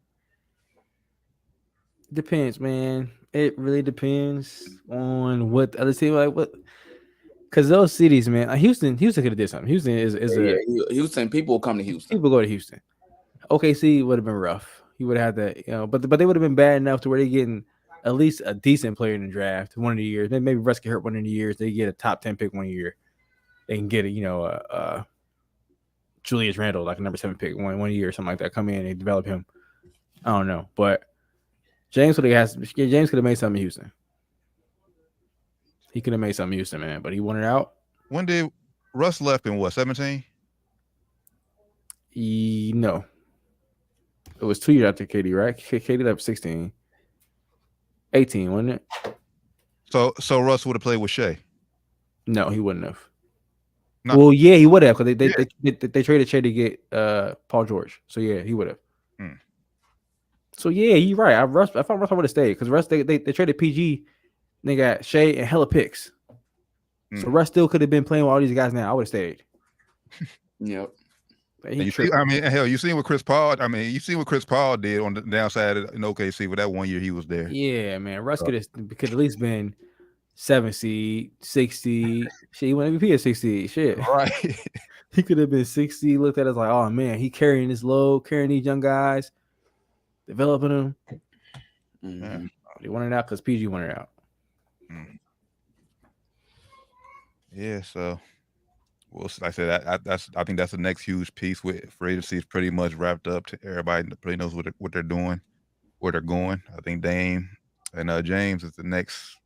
Depends, man. It really depends on what the other team what. Because those cities, man, Houston could have did something. Houston is Houston. People will come to Houston. People go to Houston. OKC would have been rough. He would have had that, but they would have been bad enough to where they're getting at least a decent player in the draft one of the years. Maybe Russ get hurt one of the years. They get a top 10 pick 1 year. They can get Julius Randle, like a number 7 pick one year or something like that. Come in and develop him. I don't know, but James could have made something in Houston. He could have made something in Houston, man, but he wanted out. When did Russ left in 17? No. It was 2 years after KD, right? KD left 16. 18, wasn't it? So Russ would have played with Shea? No, he wouldn't have. No. Well, yeah, he would have, because they traded Shea to get Paul George. So yeah, he would have. So yeah, you're right. I thought Russ would have stayed, because Russ they traded PG. They got Shea and hella picks. So Russ still could have been playing with all these guys now. I would have stayed. Yep. You seen what Chris Paul? You seen what Chris Paul did on the downside in OKC for that 1 year he was there. Yeah, man. Russ could at least been 7 seed, 60. Shit, he won MVP at 60. Shit. Right. He could have been 60. Looked at us like, oh man, he carrying this load, carrying these young guys, developing them. Mm-hmm. They wanted out because PG wanted out. Yeah, so like I said, I think that's the next huge piece with free agency is pretty much wrapped up. To everybody pretty knows what they're doing, where they're going. I think Dame and James is the next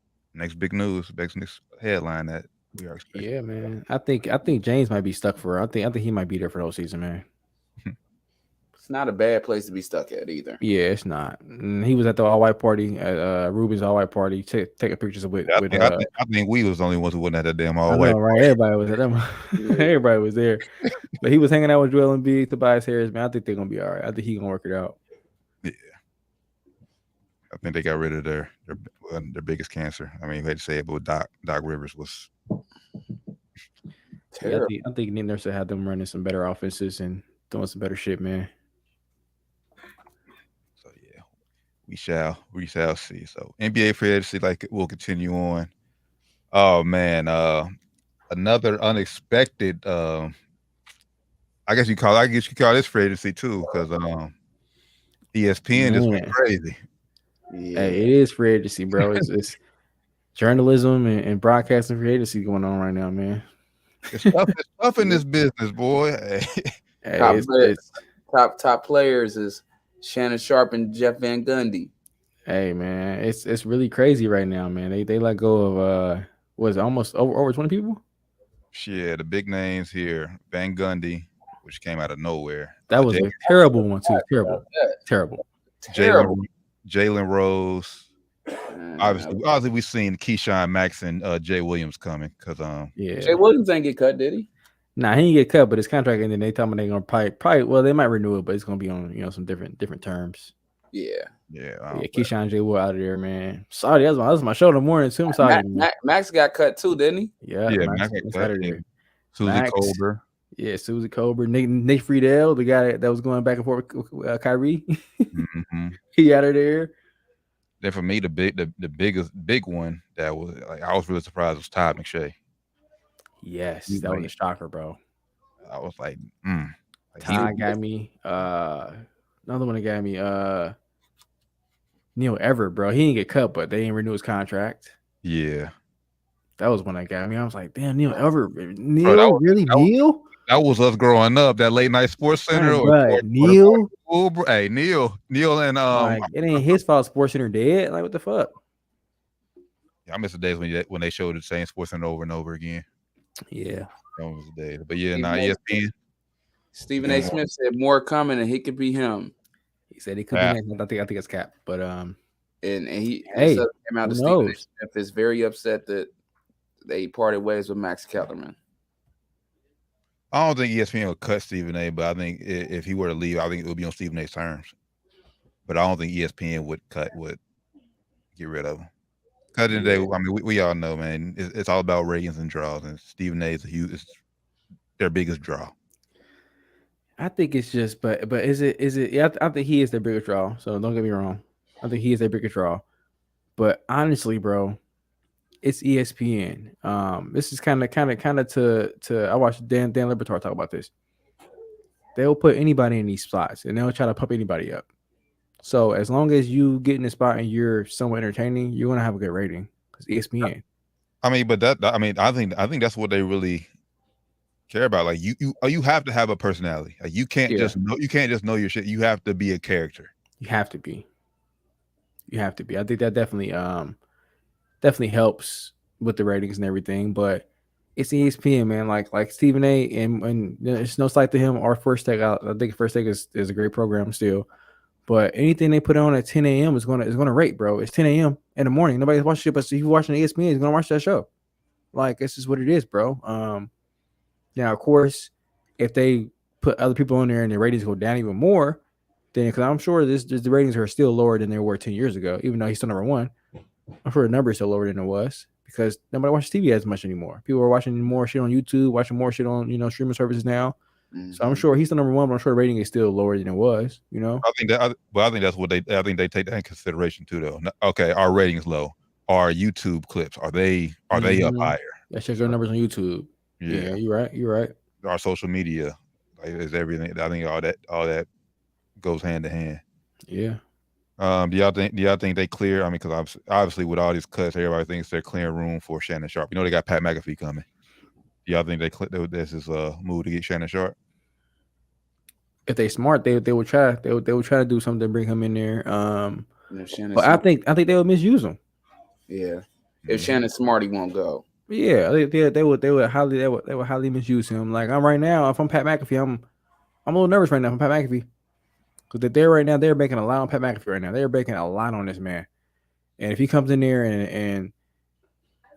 big news, next headline that we are expecting. Yeah, man. I think James might be stuck for. I think he might be there for the whole season, man. It's not a bad place to be stuck at either. Yeah, it's not. He was at the all-white party, at Ruben's all-white party, taking pictures with. I think we was the only ones who wasn't at that damn all-white. Right? Everybody was at them. Everybody was there, but he was hanging out with Joel Embiid, Tobias Harris. Man, I think they're gonna be all right. I think he's gonna work it out. Yeah, I think they got rid of their biggest cancer. I hate to say it, but Doc Rivers was terrible. Yeah, I think Nick Nurse had them running some better offenses and doing some better shit, man. We shall see. So NBA free agency will continue on. Oh man, another unexpected. I guess you call this free agency too, because ESPN just went crazy. Yeah. Hey, it is free agency, bro. It's journalism and broadcasting free agency going on right now, man. It's tough in this business, boy. Top players is Shannon Sharp and Jeff Van Gundy. Hey man, it's really crazy right now, man. They let go of was almost over 20 people. Yeah, the big names here. Van Gundy, which came out of nowhere. That was a terrible one too. Terrible. Jalen Rose. Obviously, we seen Keyshawn Max and Jay Williams coming because Jay Williams ain't get cut, did he? Nah, he didn't get cut, but his contract ended. They told me they're gonna probably they might renew it, but it's gonna be on some different terms. Yeah. Yeah, Keyshawn J. Wood out of there, man. Sorry, that was my show in the morning too. I'm sorry. Max got cut too, didn't he? Yeah, Max out of there. Susie Max, Colbert. Yeah, Susie Colbert, Nate Friedel, the guy that was going back and forth with Kyrie. He out of there. Then for me, the big one that was like I was really surprised was Todd McShay. Yes, that was a shocker, bro. I was like, Todd got me. Another one that got me. Neil Everett, bro. He didn't get cut, but they didn't renew his contract. Yeah. That was one that got me. I was like, damn, Neil Everett. Neil? Neil? That was us growing up, that late night Sports Center. Neil? Hey, Neil and like, it ain't his fault Sports Center dead. Like, what the fuck? I miss the days when they showed the same Sports Center over and over again. Yeah. That was the day. But yeah, ESPN. Stephen A. Smith said more coming and he could be him. He said he could be next. I think it's Cap. But and he came out to Stephen A. Smith is very upset that they parted ways with Max Kellerman. I don't think ESPN would cut Stephen A., but I think if he were to leave, I think it would be on Stephen A.'s terms. But I don't think ESPN would get rid of him. At the end of the day, I mean, we all know, man, it's all about ratings and draws, and Stephen A. is their biggest draw. I think it's just, but is it? Yeah, I think he is their biggest draw. So don't get me wrong. I think he is their biggest draw. But honestly, bro, it's ESPN. This is kind of to. I watched Dan Libertor talk about this. They'll put anybody in these spots, and they'll try to pump anybody up. So as long as you get in the spot and you're somewhat entertaining, you're gonna have a good rating because ESPN. I mean, but I think that's what they really care about. Like you have to have a personality. Like you can't just know your shit. You have to be a character. You have to be. I think that definitely helps with the ratings and everything. But it's ESPN, man. Like Stephen A. and it's no slight to him. Our First Take, I think First Take is a great program still. But anything they put on at 10 a.m. is gonna rate, bro. It's 10 a.m. in the morning. Nobody's watching it, but if you're watching ESPN, he's gonna watch that show. Like, this is what it is, bro. Now, of course, if they put other people on there and the ratings go down even more, then because I'm sure the ratings are still lower than they were 10 years ago, even though he's still number one. I'm sure the number is still lower than it was because nobody watches TV as much anymore. People are watching more shit on YouTube, watching more shit on streaming services now. So I'm sure he's the number one, but I'm sure the rating is still lower than it was. I think that's what they take that in consideration too, though. Okay, our ratings low. Our YouTube clips are they up higher? Let's check our numbers on YouTube. Yeah, you're right. Our social media is everything. I think all that goes hand to hand. Yeah. Do y'all think they clear? I mean, because obviously with all these cuts, everybody thinks they're clearing room for Shannon Sharp. They got Pat McAfee coming. Do y'all think this is a move to get Shannon Sharp? If they smart, they would try. They would try to do something to bring him in there. But I think they would misuse him. Yeah. If Shannon's smart, he won't go. Yeah, they would highly misuse him. Like I'm right now, if I'm Pat McAfee, I'm a little nervous right now from Pat McAfee. Because they're making a lot on Pat McAfee right now. They're making a lot on this man. And if he comes in there and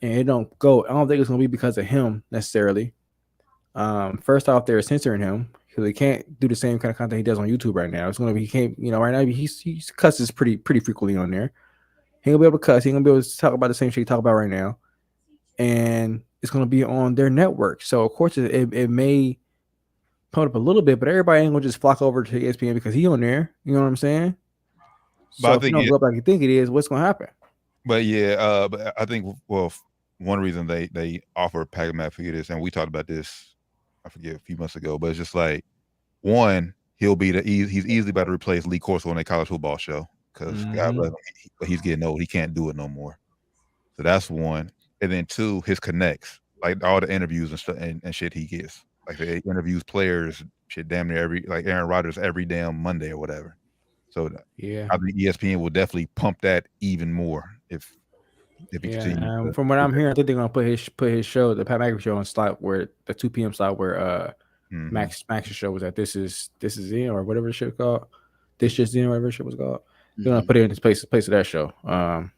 it don't go, I don't think it's gonna be because of him necessarily. First off, they're censoring him because he can't do the same kind of content he does on YouTube right now. It's gonna be he can't, right now he cusses pretty frequently on there. He ain't gonna be able to cuss. He ain't gonna be able to talk about the same shit he talk about right now. And it's gonna be on their network. So of course it may pump up a little bit, but everybody ain't gonna just flock over to ESPN because he on there. You know what I'm saying? So but if you don't go up like you think it is, what's gonna happen? But but I think one reason they offer Pat McAfee this, and we talked about this, I forget a few months ago, but it's just like one, he's easily about to replace Lee Corso on a college football show because God bless him, but he's getting old. He can't do it no more. So that's one. And then two, his connects, like all the interviews and stuff and shit he gets. Like they interviews players, shit damn near like Aaron Rodgers every damn Monday or whatever. So yeah, I think ESPN will definitely pump that even more if he continues. From what I'm hearing, I think they're gonna put his show, the Pat McAfee show, on slot where the 2 p.m. slot where Max's show was at. This is in or whatever the shit called. This just in whatever the shit was called. They're gonna put it in this place of that show. I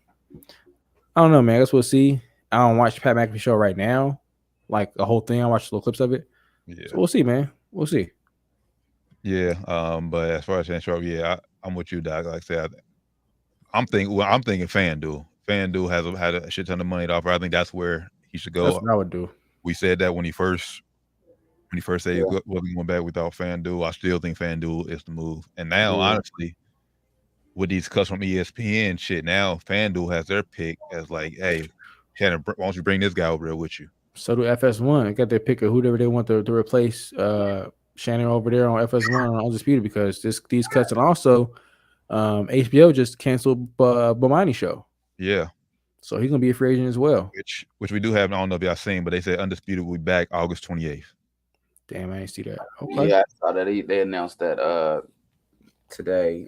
don't know, man. I guess we'll see. I don't watch Pat McAfee show right now, like the whole thing. I watch little clips of it. Yeah. So we'll see, man. We'll see. Yeah. But as far as Shannon Sharp, yeah, I'm with you, Doc. Like I said, I'm thinking FanDuel. FanDuel had a shit ton of money to offer. I think that's where he should go. That's what I would do. We said that when he first said he wasn't going back without FanDuel. I still think FanDuel is the move. And now, honestly, with these cuts from ESPN shit, now FanDuel has their pick as like, hey, Shannon, why don't you bring this guy over there with you? So do FS1. They got their pick of whoever they want to replace Shannon over there on FS1 on Undisputed because these cuts, and also HBO just canceled Bomani show. Yeah. So he's gonna be a free agent as well. Which we do have. I don't know if y'all seen, but they said Undisputed will be back August 28th. Damn, I didn't see that. Okay. Yeah, I saw that they announced that today.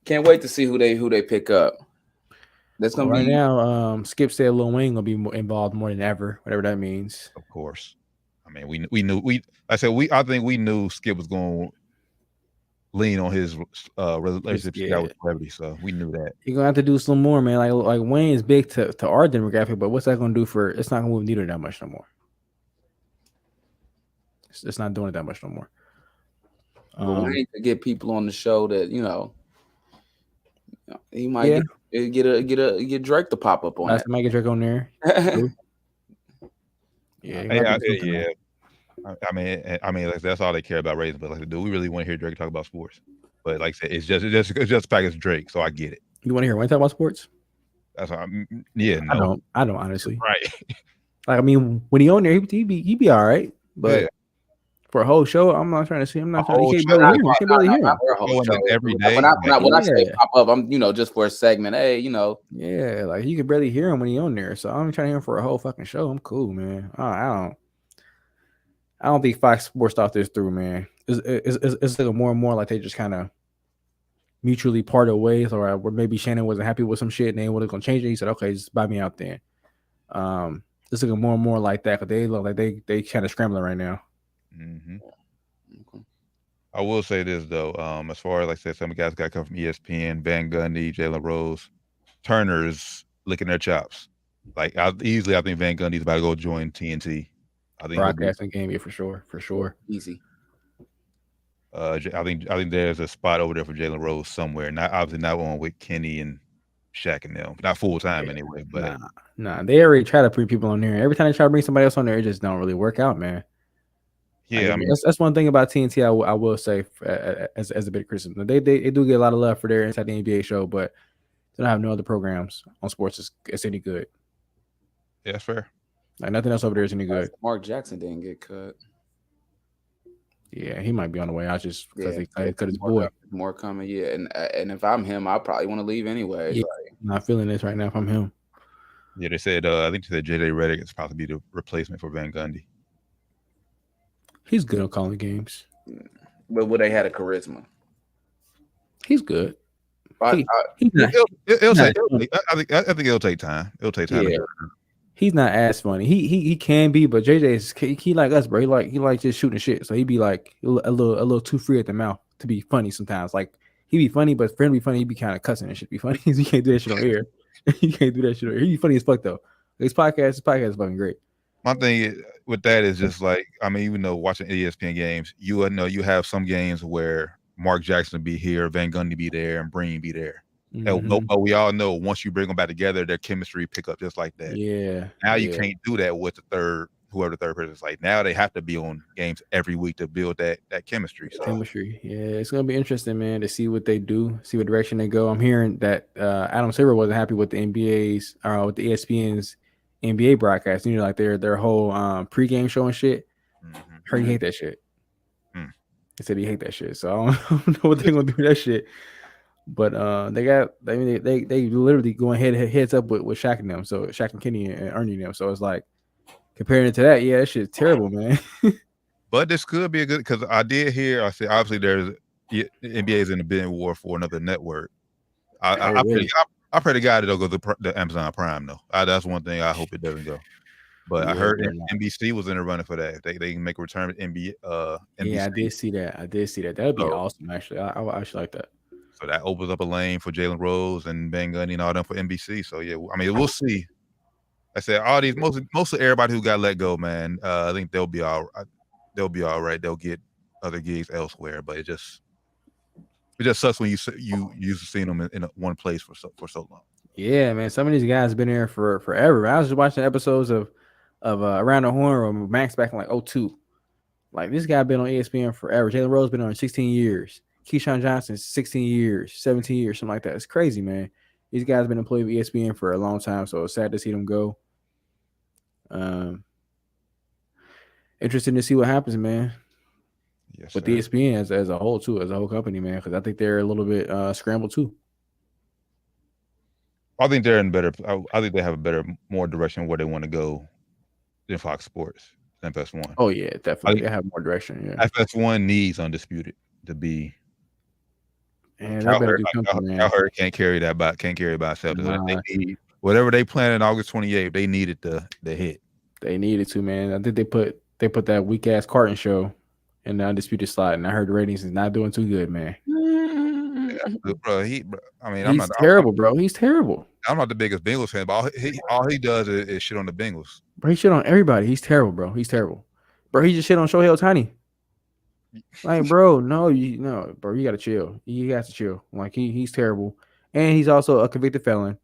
Can't wait to see who they pick up. That's gonna right be now. Skip said Lil Wayne gonna be involved more than ever, whatever that means. Of course. I mean, I think we knew Skip was going to lean on his relationship with celebrity, so we knew that. You're gonna have to do some more, man. Like Wayne is big to our demographic, but what's that gonna do for? It's not gonna move neither that much no more. It's not doing it that much no more. Wayne to get people on the show that he might get Drake to pop up on that. Might get Drake on there. Yeah. I mean, like, that's all they care about ratings. But like, do we really want to hear Drake talk about sports? But like I said, it's just package Drake, so I get it. You want to hear Wayne talk about sports? That's what no. I don't honestly. Right. Like, I mean, when he on there, he be all right, but for a whole show, I'm not trying to see. I'm not trying to. You can't barely hear him. Every day. When I say pop up, I'm just for a segment. Hey, Yeah, like you can barely hear him when he on there. So I'm trying to hear him for a whole fucking show. I'm cool, man. I don't think Fox Sports thought this through, man. It's like more and more like they just kind of mutually parted ways, or where maybe Shannon wasn't happy with some shit and they wasn't gonna change it. He said, "Okay, just buy me out then." It's looking more and more like that because they look like they kind of scrambling right now. Mm-hmm. Okay. I will say this though, as far as like I said, some guys got to come from ESPN, Van Gundy, Jalen Rose, Turner's licking their chops. Like I think Van Gundy's about to go join TNT. I think broadcasting game, yeah, for sure. Easy. I think there's a spot over there for Jalen Rose somewhere. Obviously not one with Kenny and Shaq and them. Not full time anyway. But nah, they already try to bring people on there. Every time they try to bring somebody else on there, it just don't really work out, man. Yeah, I mean, that's one thing about TNT. I will say as a bit of criticism, they do get a lot of love for their Inside the NBA show, but they don't have no other programs on sports it's any good. Yeah, that's fair. Like nothing else over there is any good. Mark Jackson didn't get cut. Yeah, he might be on the way out just because they cut his boy. More coming, yeah. And if I'm him, I probably want to leave anyway. Yeah, I'm not feeling this right now if I'm him. Yeah, they said I think they said JJ Redick is probably the replacement for Van Gundy. He's good at calling games. But would they had a charisma? He's good. I think it'll take time. It'll take time. Yeah. He's not as funny. He can be, but JJ is he like us, bro. He like just shooting shit. So he be like a little too free at the mouth to be funny sometimes. Like he be funny, but for him to be funny, he be kind of cussing and shit. Be funny. You can't do that shit on air. You can't do that shit on air. He be funny as fuck though. His podcast is fucking great. My thing with that is just like, I mean, even though watching ESPN games, you have some games where Mark Jackson be here, Van Gundy be there, and Breen be there. Mm-hmm. But we all know once you bring them back together, their chemistry pick up just like that. Yeah. Now you can't do that with whoever the third person is. Like now they have to be on games every week to build that chemistry. So. Chemistry. Yeah, it's gonna be interesting, man, to see what they do, see what direction they go. I'm hearing that Adam Silver wasn't happy with the NBA's with the ESPN's NBA broadcast. You know, like their whole pregame show and shit. Mm-hmm. Heard he hate that shit. He said he hate that shit. So I don't know what they're gonna do with that shit. But they literally going heads up with Shaq and them. So Shaq and Kenny and Ernie and them. So it's like comparing it to that, yeah, that shit's terrible, man. But this could be a good because I did hear. I said obviously there's NBA's in the bidding war for another network. I pray to God it'll go to the Amazon Prime though. That's one thing I hope it doesn't go. But I heard NBC was in the running for that. They can make a return to NBC. Yeah, I did see that. That would be awesome. Actually, I actually like that. So that opens up a lane for Jalen Rose and Van Gundy and all them for NBC. So yeah, I mean we'll see. I said all these most of everybody who got let go, man. I think they'll be all right. They'll get other gigs elsewhere, but it just It just sucks when you used to seeing them in one place for so long. Yeah, man. Some of these guys have been there for forever. I was just watching episodes of Around the Horn or Max back in like 02. Like this guy been on ESPN forever. Jalen Rose been on 16 years. Keyshawn Johnson 16 years, 17 years, something like that. It's crazy, man. These guys been employed with ESPN for a long time, so it's sad to see them go. Interesting to see what happens, man. Yes, with sir. ESPN as a whole too, as a whole company, man, because I think they're a little bit scrambled too. I think they're in better. I think they have a better, more direction where they want to go than Fox Sports, than FS1. Oh yeah, definitely. They have more direction. Yeah, FS1 needs Undisputed to be. And they better do something, man. Cowherd can't carry that by itself. They need whatever they plan in August 28th. They needed the hit. They needed to, man. I think they put that weak ass Carton show in the Undisputed slot, and I heard the ratings is not doing too good, man. Yeah, bro, I mean, he's terrible, bro. He's terrible. I'm not the biggest Bengals fan, but all he does is shit on the Bengals. Bro, he shit on everybody. He's terrible, bro. He's terrible. Bro, he just shit on Shohei Ohtani. Like, bro, no, bro, you gotta chill. You got to chill. Like he's terrible. And he's also a convicted felon.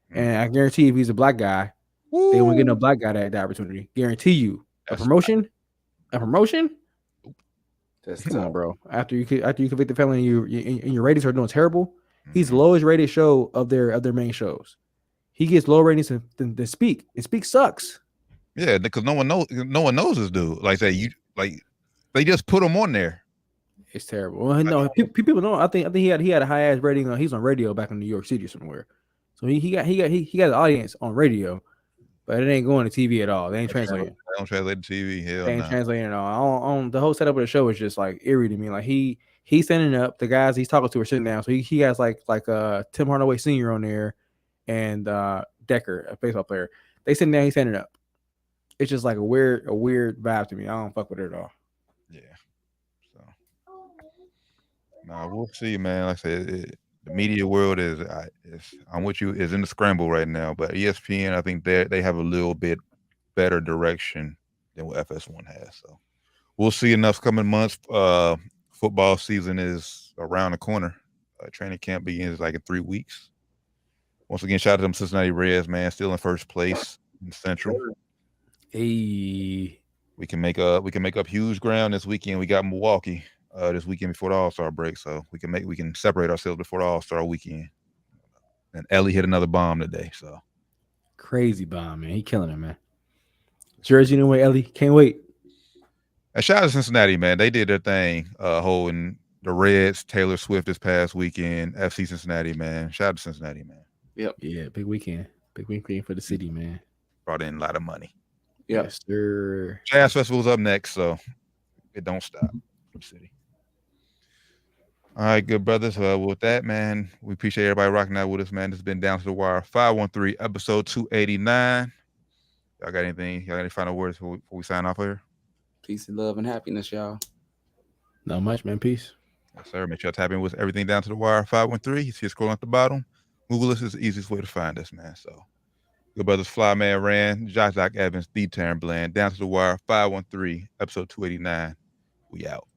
And I guarantee if he's a black guy, they won't get no black guy that opportunity. Guarantee you. A promotion? Come on, bro. After you convict the felon and your ratings are doing terrible, he's the lowest rated show of their main shows. He gets lower ratings than Speak. And Speak sucks. Yeah, because no one knows this dude. Like they just put him on there. It's terrible. Well, no, people know. I think he had a high ass rating. He's on radio back in New York City or somewhere. So he got an audience on radio, but it ain't going to TV at all. They ain't translating. They don't translate to TV. Hell, they ain't translating at all. On the whole setup of the show is just like eerie to me. Like he's standing up. The guys he's talking to are sitting down. So he has like Tim Hardaway Sr. on there and Decker, a baseball player. They sitting down. He's standing up. It's just like a weird vibe to me. I don't fuck with it at all. Yeah. So, we'll see, man. Like I said, the media world is I'm with you, is in the scramble right now. But ESPN, I think they have a little bit better direction than what FS1 has. So we'll see in the coming months. Football season is around the corner. Training camp begins like in 3 weeks. Once again, shout out to them Cincinnati Reds, man, still in first place in Central. Hey, we can make up huge ground this weekend. We got Milwaukee this weekend before the All-Star break, so we can separate ourselves before the All-Star weekend. And Ellie hit another bomb today, so crazy bomb, man. He killing it, man. Jersey, no way, Ellie. Can't wait. And shout out to Cincinnati, man. They did their thing, holding the Reds, Taylor Swift this past weekend. FC Cincinnati, man. Shout out to Cincinnati, man. Yep. Yeah, big weekend. Big weekend for the city, man. Brought in a lot of money. Yep. Yes, sir. Jazz Festival's up next, so it don't stop for the city. All right, good brothers. With that, man, we appreciate everybody rocking out with us, man. This has been Down to the Wire 513, episode 289. Y'all got anything? Y'all got any final words before we sign off here? Peace and love and happiness, y'all. Not much, man. Peace. Yes, sir. Make sure you tap in with everything Down to the Wire 513. You see it scrolling at the bottom. Google us is the easiest way to find us, man. So, good brothers, Flyman Rand, Josh Doc Evans, D Taryn Bland, Down to the Wire 513, episode 289. We out.